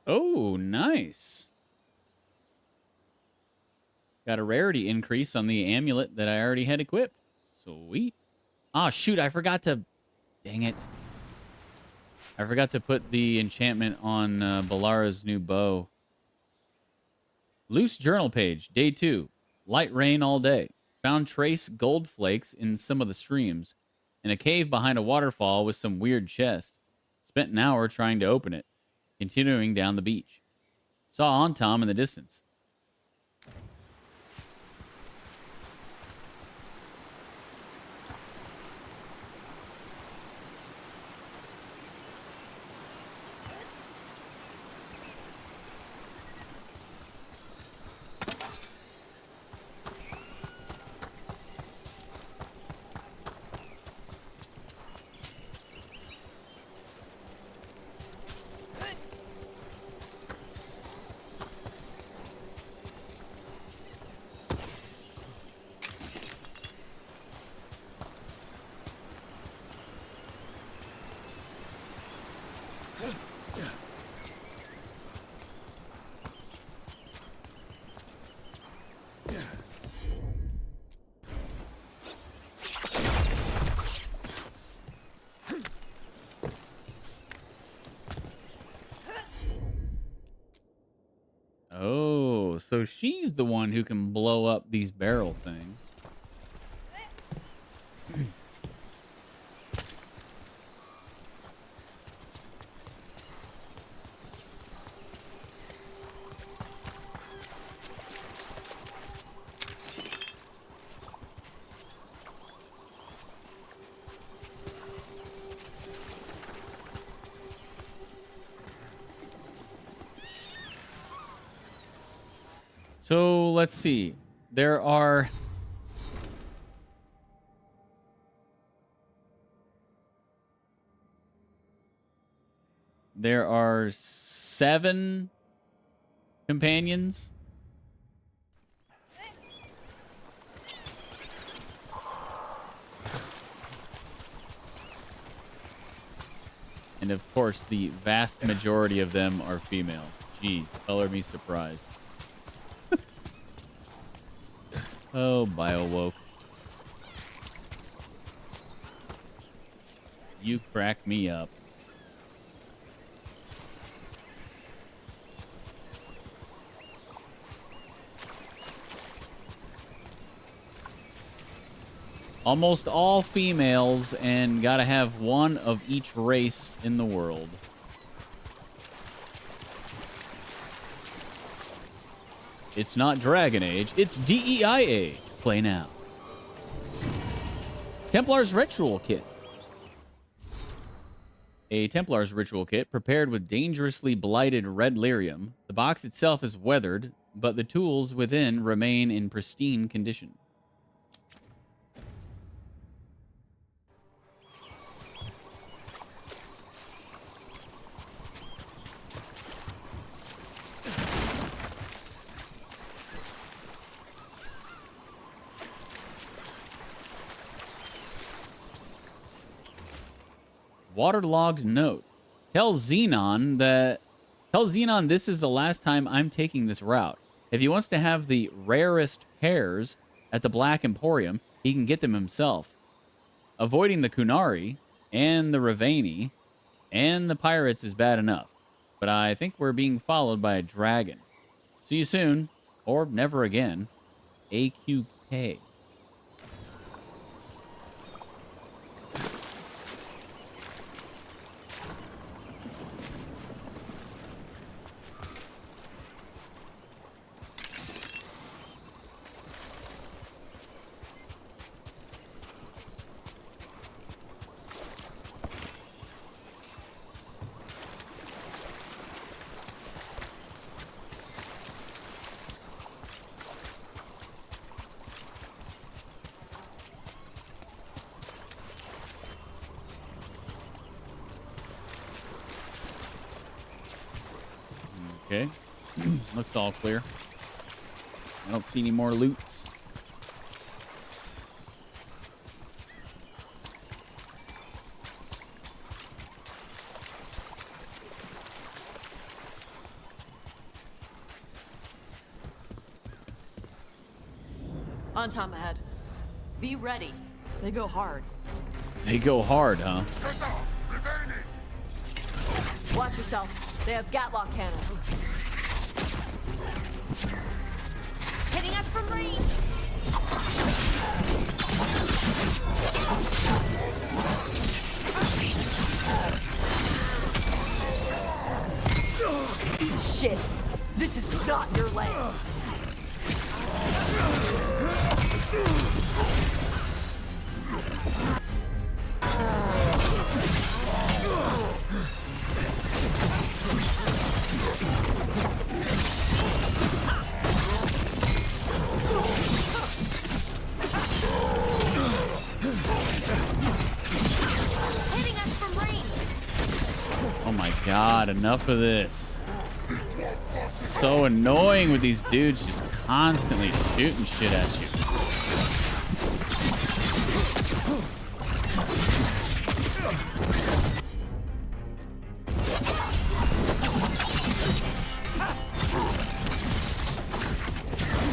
Speaker 5: Oh, nice. Got a rarity increase on the amulet that I already had equipped. Sweet. Ah, shoot, I forgot to... Dang it. I forgot to put the enchantment on Balara's new bow. Loose journal page, day 2. Light rain all day. Found trace gold flakes in some of the streams. In a cave behind a waterfall with some weird chest. Spent an hour trying to open it. Continuing down the beach. Saw Antom in the distance. Oh, so she's the one who can blow up these barrel things. So let's see. There are There are 7 companions. And of course, the vast majority of them are female. Gee, color me surprised. Oh, BioWoke. You crack me up. Almost all females, and gotta have one of each race in the world. It's not Dragon Age, it's DEI Age. Play now. Templar's Ritual Kit. A Templar's Ritual Kit prepared with dangerously blighted red lyrium. The box itself is weathered, but the tools within remain in pristine condition. Waterlogged note. Tell Xenon this is the last time I'm taking this route. If he wants to have the rarest pears at the Black Emporium, he can get them himself. Avoiding the Kunari and the Ravani and the pirates is bad enough, but I think we're being followed by a dragon. See you soon, or never again. AQK. Okay. Looks all clear. I don't see any more loots.
Speaker 16: On time ahead. Be ready. They go hard.
Speaker 5: They go hard, huh?
Speaker 16: Watch yourself. They have Gatlock cannons.
Speaker 2: Hitting us from range.
Speaker 16: Shit. This is not your land.
Speaker 2: Hitting us from range.
Speaker 5: Oh my god, enough of this. So annoying with these dudes just constantly shooting shit at you.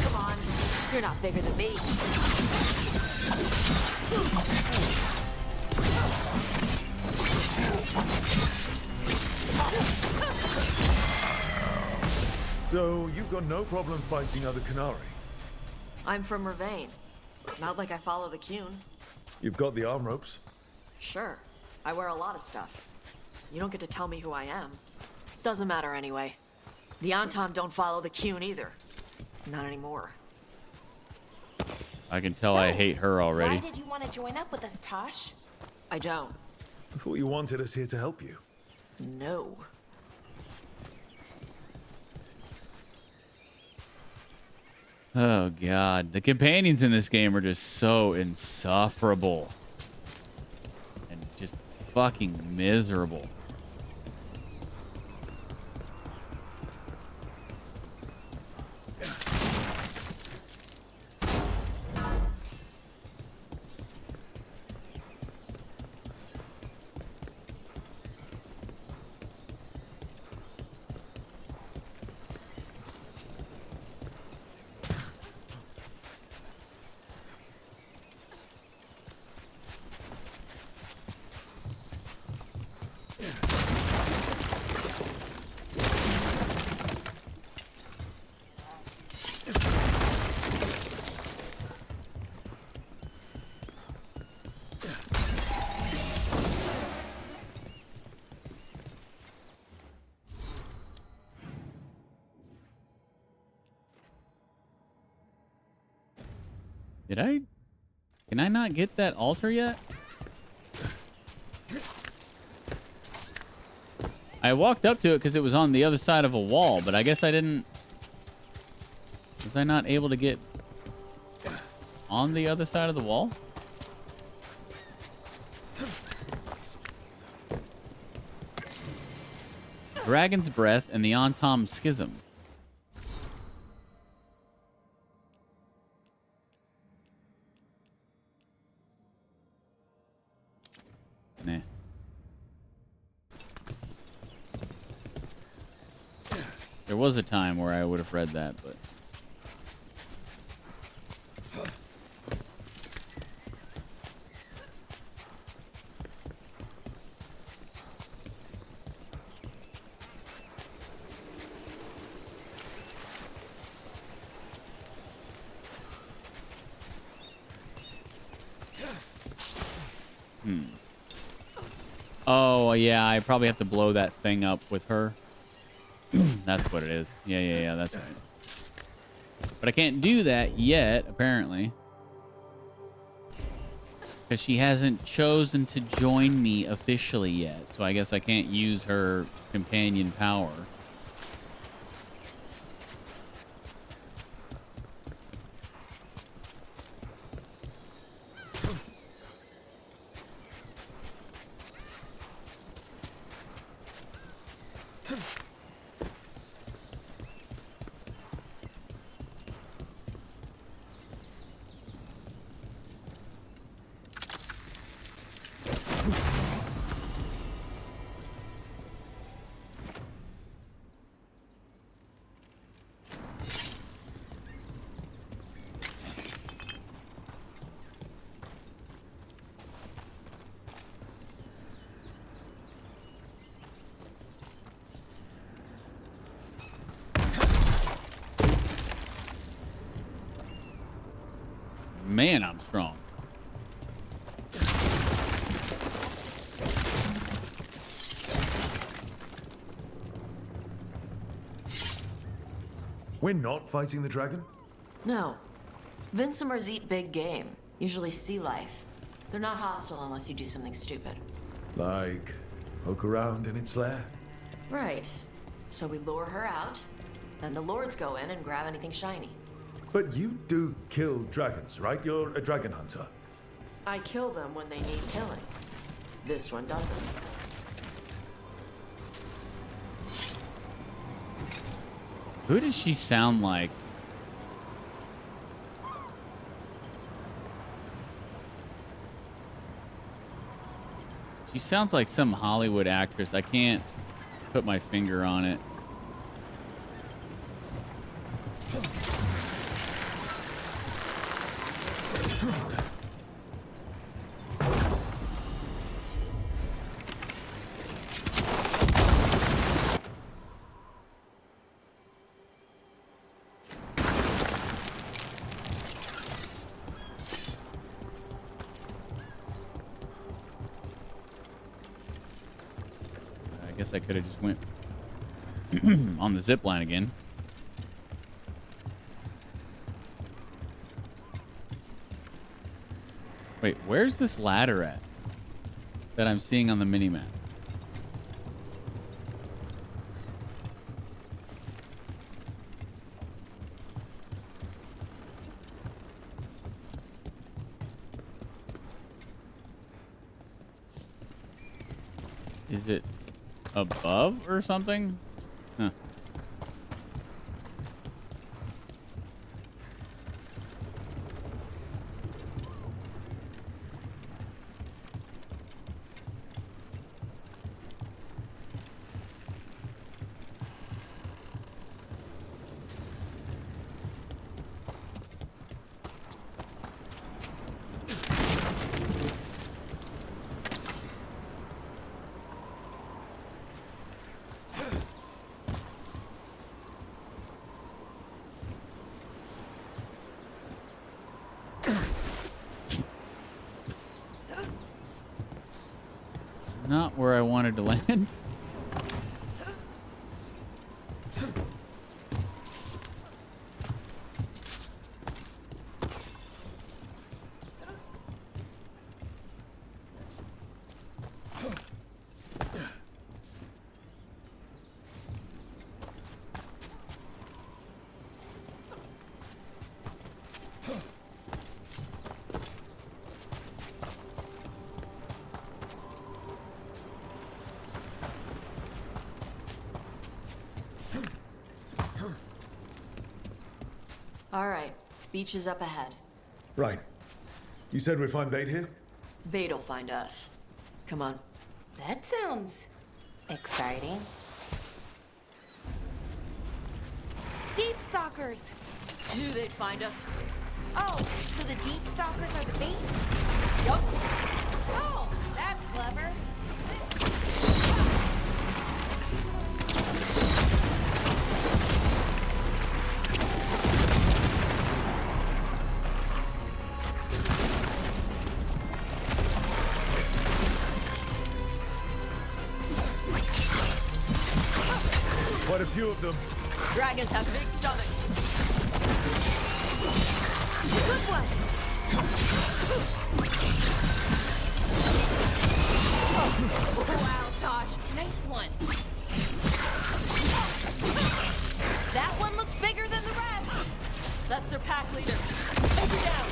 Speaker 16: Come on. You're not bigger than me.
Speaker 4: So, you've got no problem fighting other Kunari?
Speaker 16: I'm from Ravane. Not like I follow the Qun.
Speaker 4: You've got the arm ropes?
Speaker 16: Sure. I wear a lot of stuff. You don't get to tell me who I am. Doesn't matter anyway. The Antom don't follow the Qun either. Not anymore.
Speaker 5: I can tell I hate her already.
Speaker 2: Why did you want to join up with us, Tosh?
Speaker 16: I don't.
Speaker 4: I thought you wanted us here to help you.
Speaker 16: No.
Speaker 5: Oh god, the companions in this game are just so insufferable and just fucking miserable. Can I not get that altar yet? I walked up to it because it was on the other side of a wall, but I guess I didn't Was I not able to get on the other side of the wall? Dragon's Breath and the Antom Schism. Nah. There was a time where I would have read that, but... Oh, yeah, I probably have to blow that thing up with her. That's what it is. Yeah, that's right. But I can't do that yet, apparently. Because she hasn't chosen to join me officially yet. So I guess I can't use her companion power. Man, I'm strong.
Speaker 4: We're not fighting the dragon?
Speaker 16: No. Vincimers eat big game, usually sea life. They're not hostile unless you do something stupid.
Speaker 4: Like, poke around in its lair?
Speaker 16: Right. So we lure her out, then the lords go in and grab anything shiny.
Speaker 4: But you do kill dragons, right? You're a dragon hunter.
Speaker 16: I kill them when they need killing. This one doesn't.
Speaker 5: Who does she sound like? She sounds like some Hollywood actress. I can't put my finger on it. I guess I could have just went on the zip line again. Wait, where's this ladder at that I'm seeing on the minimap? Is it above or something? Huh. Not where I wanted to land.
Speaker 16: All right. Beach is up ahead.
Speaker 4: Right. You said we'd find bait here?
Speaker 16: Bait'll find us. Come on.
Speaker 2: That sounds exciting. Deep stalkers!
Speaker 16: Knew they'd find us.
Speaker 2: Oh, so the deep stalkers are the bait?
Speaker 16: Yup.
Speaker 2: Oh, that's clever.
Speaker 4: Quite a few of them.
Speaker 16: Dragons have big stomachs.
Speaker 2: Good one. Wow, Tosh. Nice one. That one looks bigger than the rest.
Speaker 16: That's their pack leader.
Speaker 2: Take it down.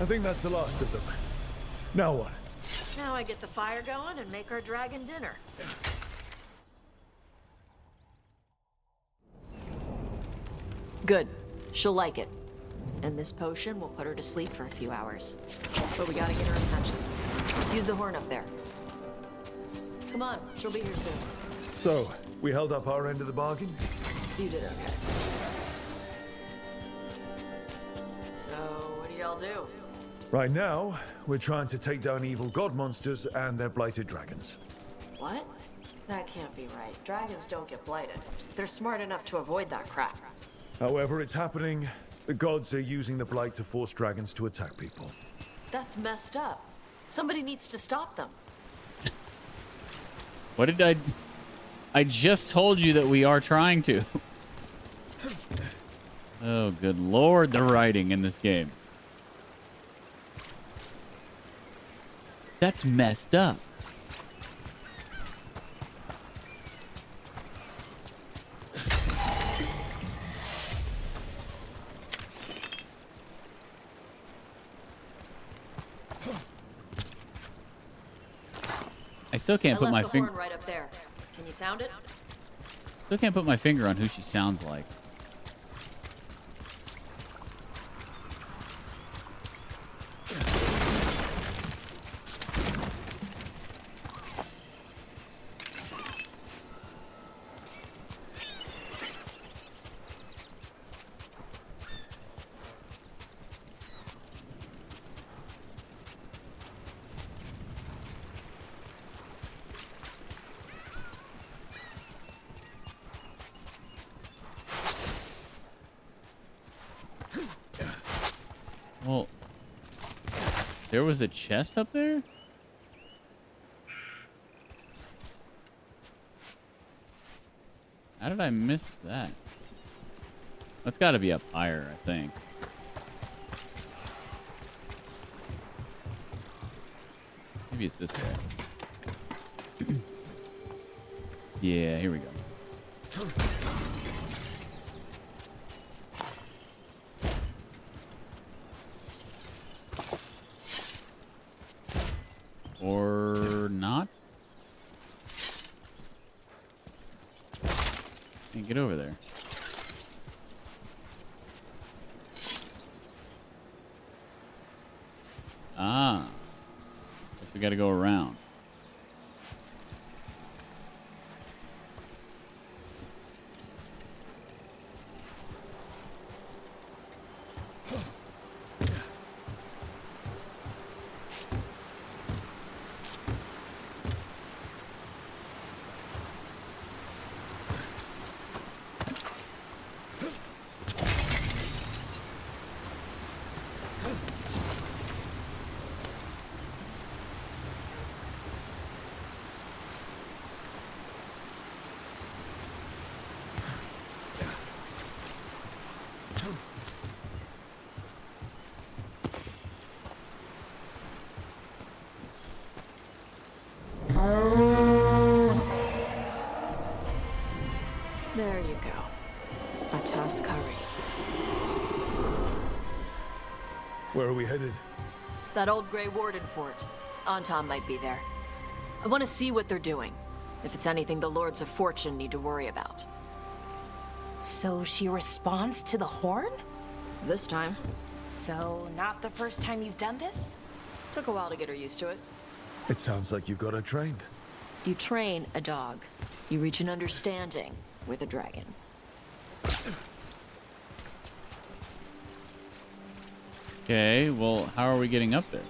Speaker 4: I think that's the last of them. Now what?
Speaker 16: Now I get the fire going and make our dragon dinner. Good. She'll like it. And this potion will put her to sleep for a few hours. But we gotta get her attention. Use the horn up there. Come on, she'll be here soon.
Speaker 4: So, we held up our end of the bargain?
Speaker 16: You did okay. So, what do y'all do?
Speaker 4: Right now, we're trying to take down evil god monsters and their blighted dragons.
Speaker 16: What? That can't be right. Dragons don't get blighted. They're smart enough to avoid that crap.
Speaker 4: However, it's happening. The gods are using the blight to force dragons to attack people.
Speaker 16: That's messed up. Somebody needs to stop them.
Speaker 5: What did I just told you that we are trying to. Oh, good lord, the writing in this game. That's messed up. I still can't put my finger.
Speaker 16: Horn right up there. Can you sound it?
Speaker 5: Still can't put my finger on who she sounds like. Well, there was a chest up there? How did I miss that? That's got to be up higher, I think. Maybe it's this way. Yeah, here we go. Or not? Can't get over there. Ah. Guess we gotta go around.
Speaker 4: Where are we headed?
Speaker 16: That old Grey Warden fort. Anton might be there. I want to see what they're doing. If it's anything the Lords of Fortune need to worry about.
Speaker 2: So she responds to the horn?
Speaker 16: This time.
Speaker 2: So, not the first time you've done this?
Speaker 16: Took a while to get her used to it.
Speaker 4: It sounds like you've got her trained.
Speaker 16: You train a dog. You reach an understanding with a dragon.
Speaker 5: Okay, well, how are we getting up there?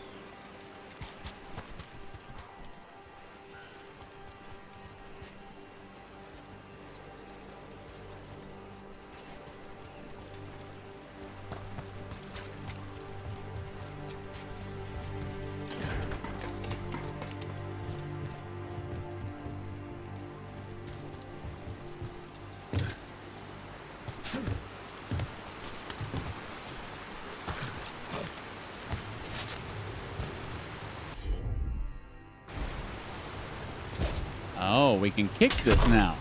Speaker 5: Oh, we can kick this now.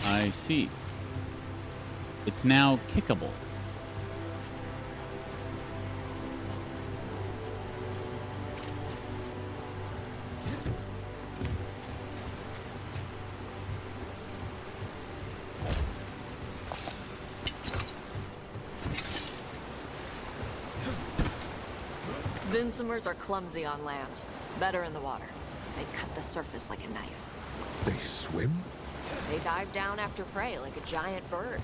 Speaker 5: I see. It's now kickable.
Speaker 16: Vincimers are clumsy on land. Better in the water. They cut the surface like a knife.
Speaker 4: They swim?
Speaker 16: They dive down after prey like a giant bird.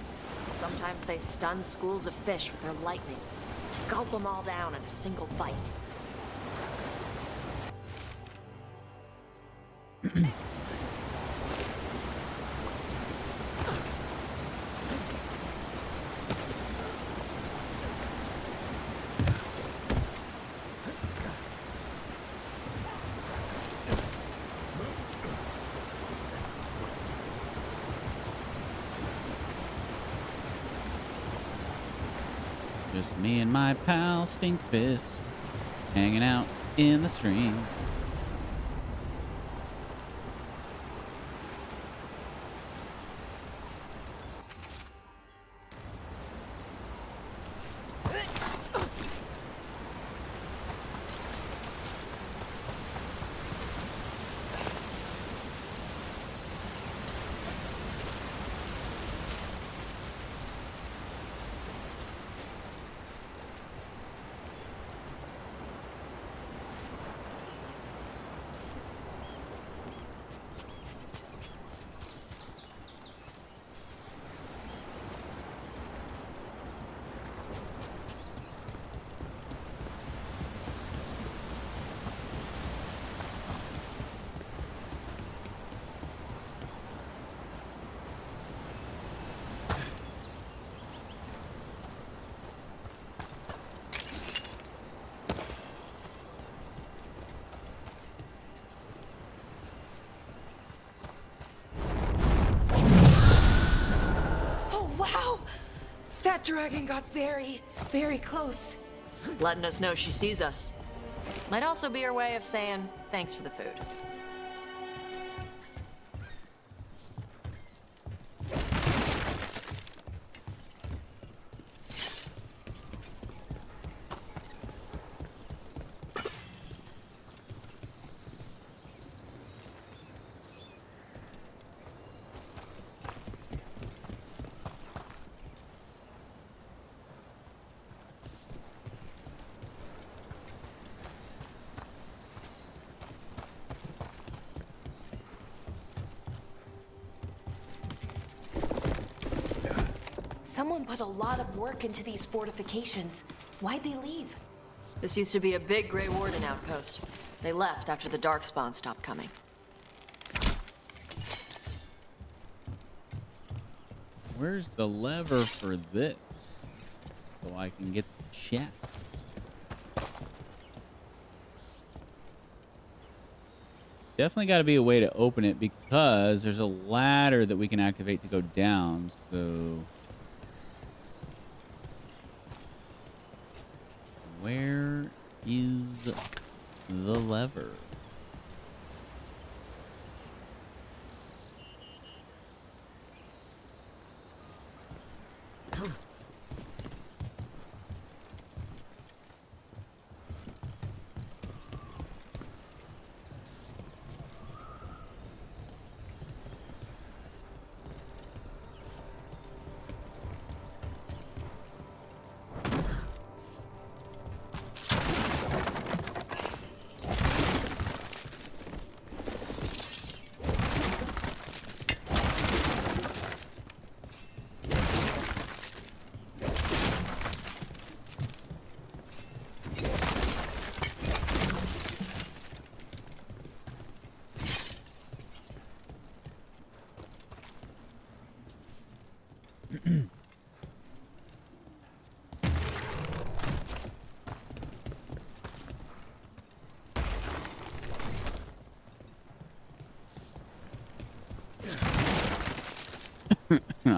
Speaker 16: Sometimes they stun schools of fish with their lightning. Gulp them all down in a single bite.
Speaker 5: Just me and my pal Stinkfist hanging out in the stream.
Speaker 2: That dragon got very, very close.
Speaker 16: Letting us know she sees us. Might also be her way of saying thanks for the food.
Speaker 2: Someone put a lot of work into these fortifications. Why'd they leave?
Speaker 16: This used to be a big Grey Warden outpost. They left after the Darkspawn stopped coming.
Speaker 5: Where's the lever for this? So I can get the chest. Definitely got to be a way to open it because there's a ladder that we can activate to go down. So where is the lever?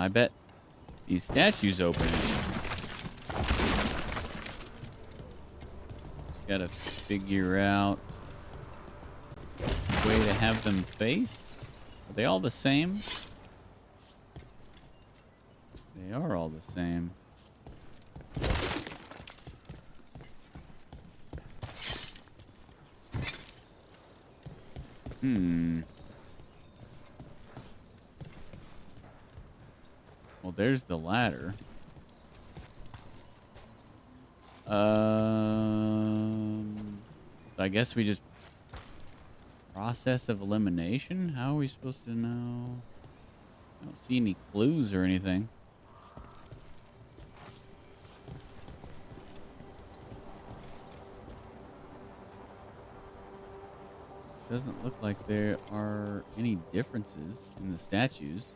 Speaker 5: I bet these statues open. Just gotta figure out a way to have them face. Are they all the same? They are all the same. Well, there's the ladder. I guess we just process of elimination. How are we supposed to know? I don't see any clues or anything. Doesn't look like there are any differences in the statues.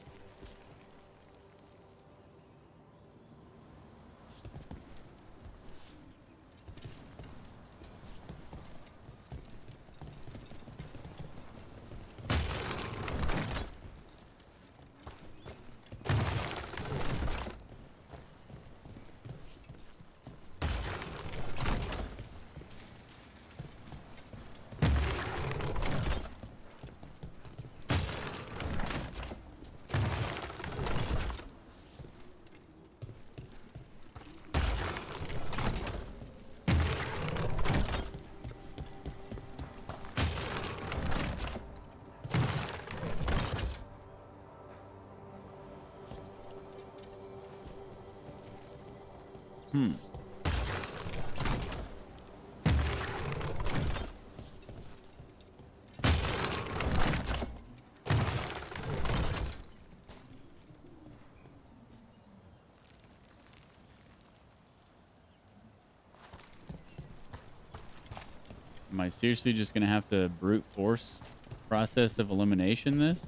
Speaker 5: Am I seriously just gonna have to brute force process of elimination this?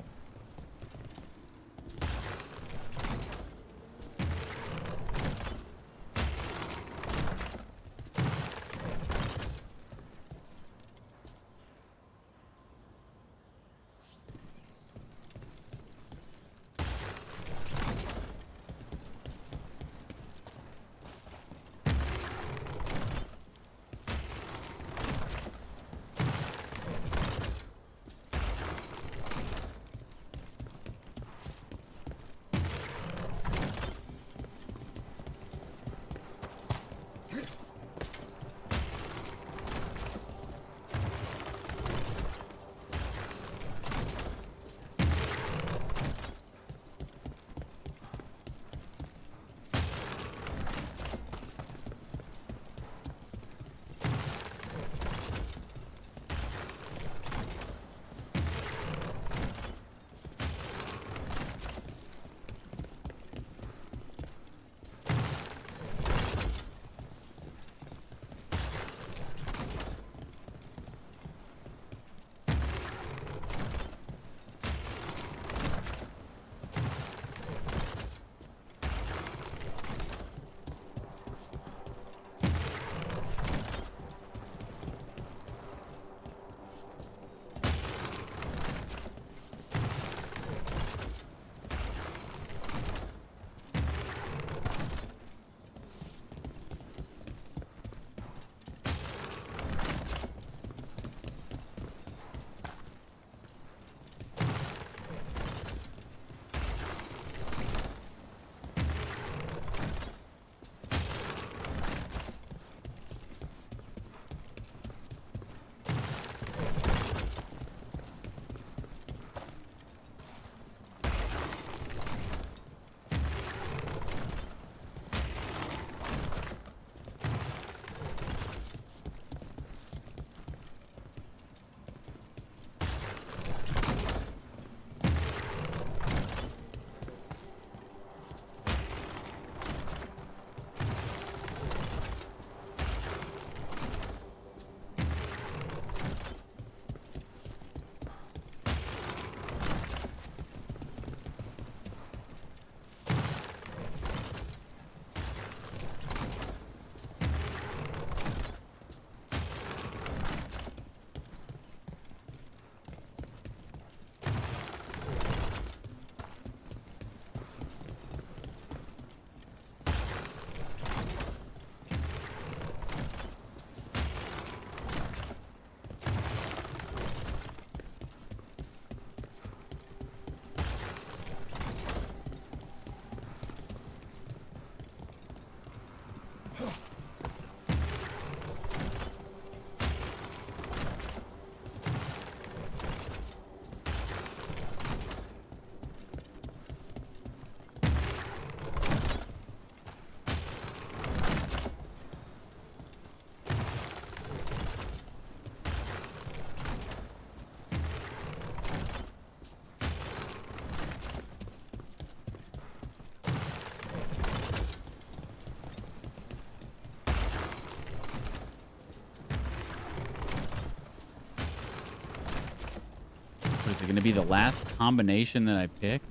Speaker 5: Is it going to be the last combination that I pick?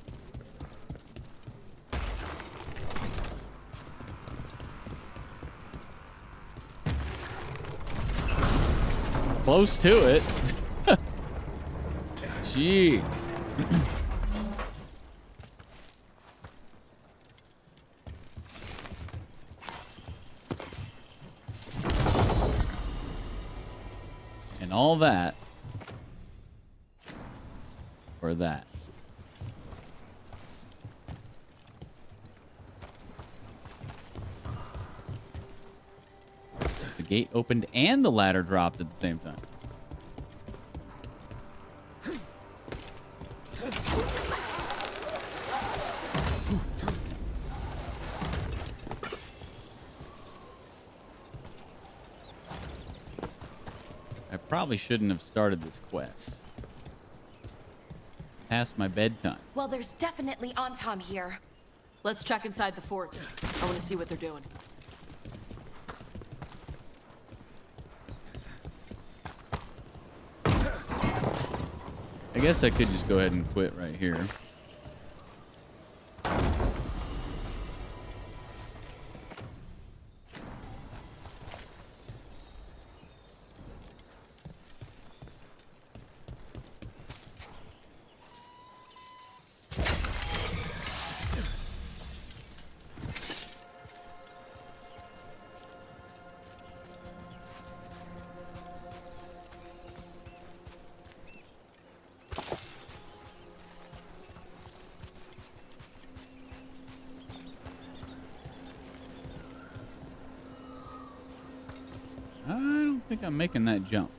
Speaker 5: Close to it. Jeez. And all that for that. The gate opened and the ladder dropped at the same time. I probably shouldn't have started this quest. Past my bedtime.
Speaker 2: Well, there's definitely Antom here.
Speaker 16: Let's check inside the fort. I want to see what they're doing.
Speaker 5: I guess I could just go ahead and quit right here. I don't think I'm making that jump.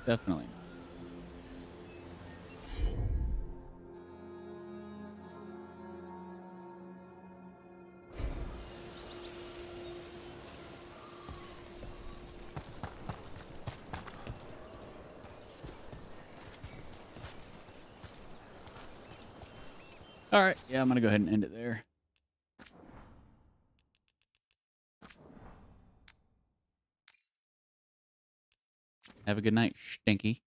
Speaker 5: Definitely not. All right, yeah, I'm gonna go ahead and end it there. Have a good night, Stinky.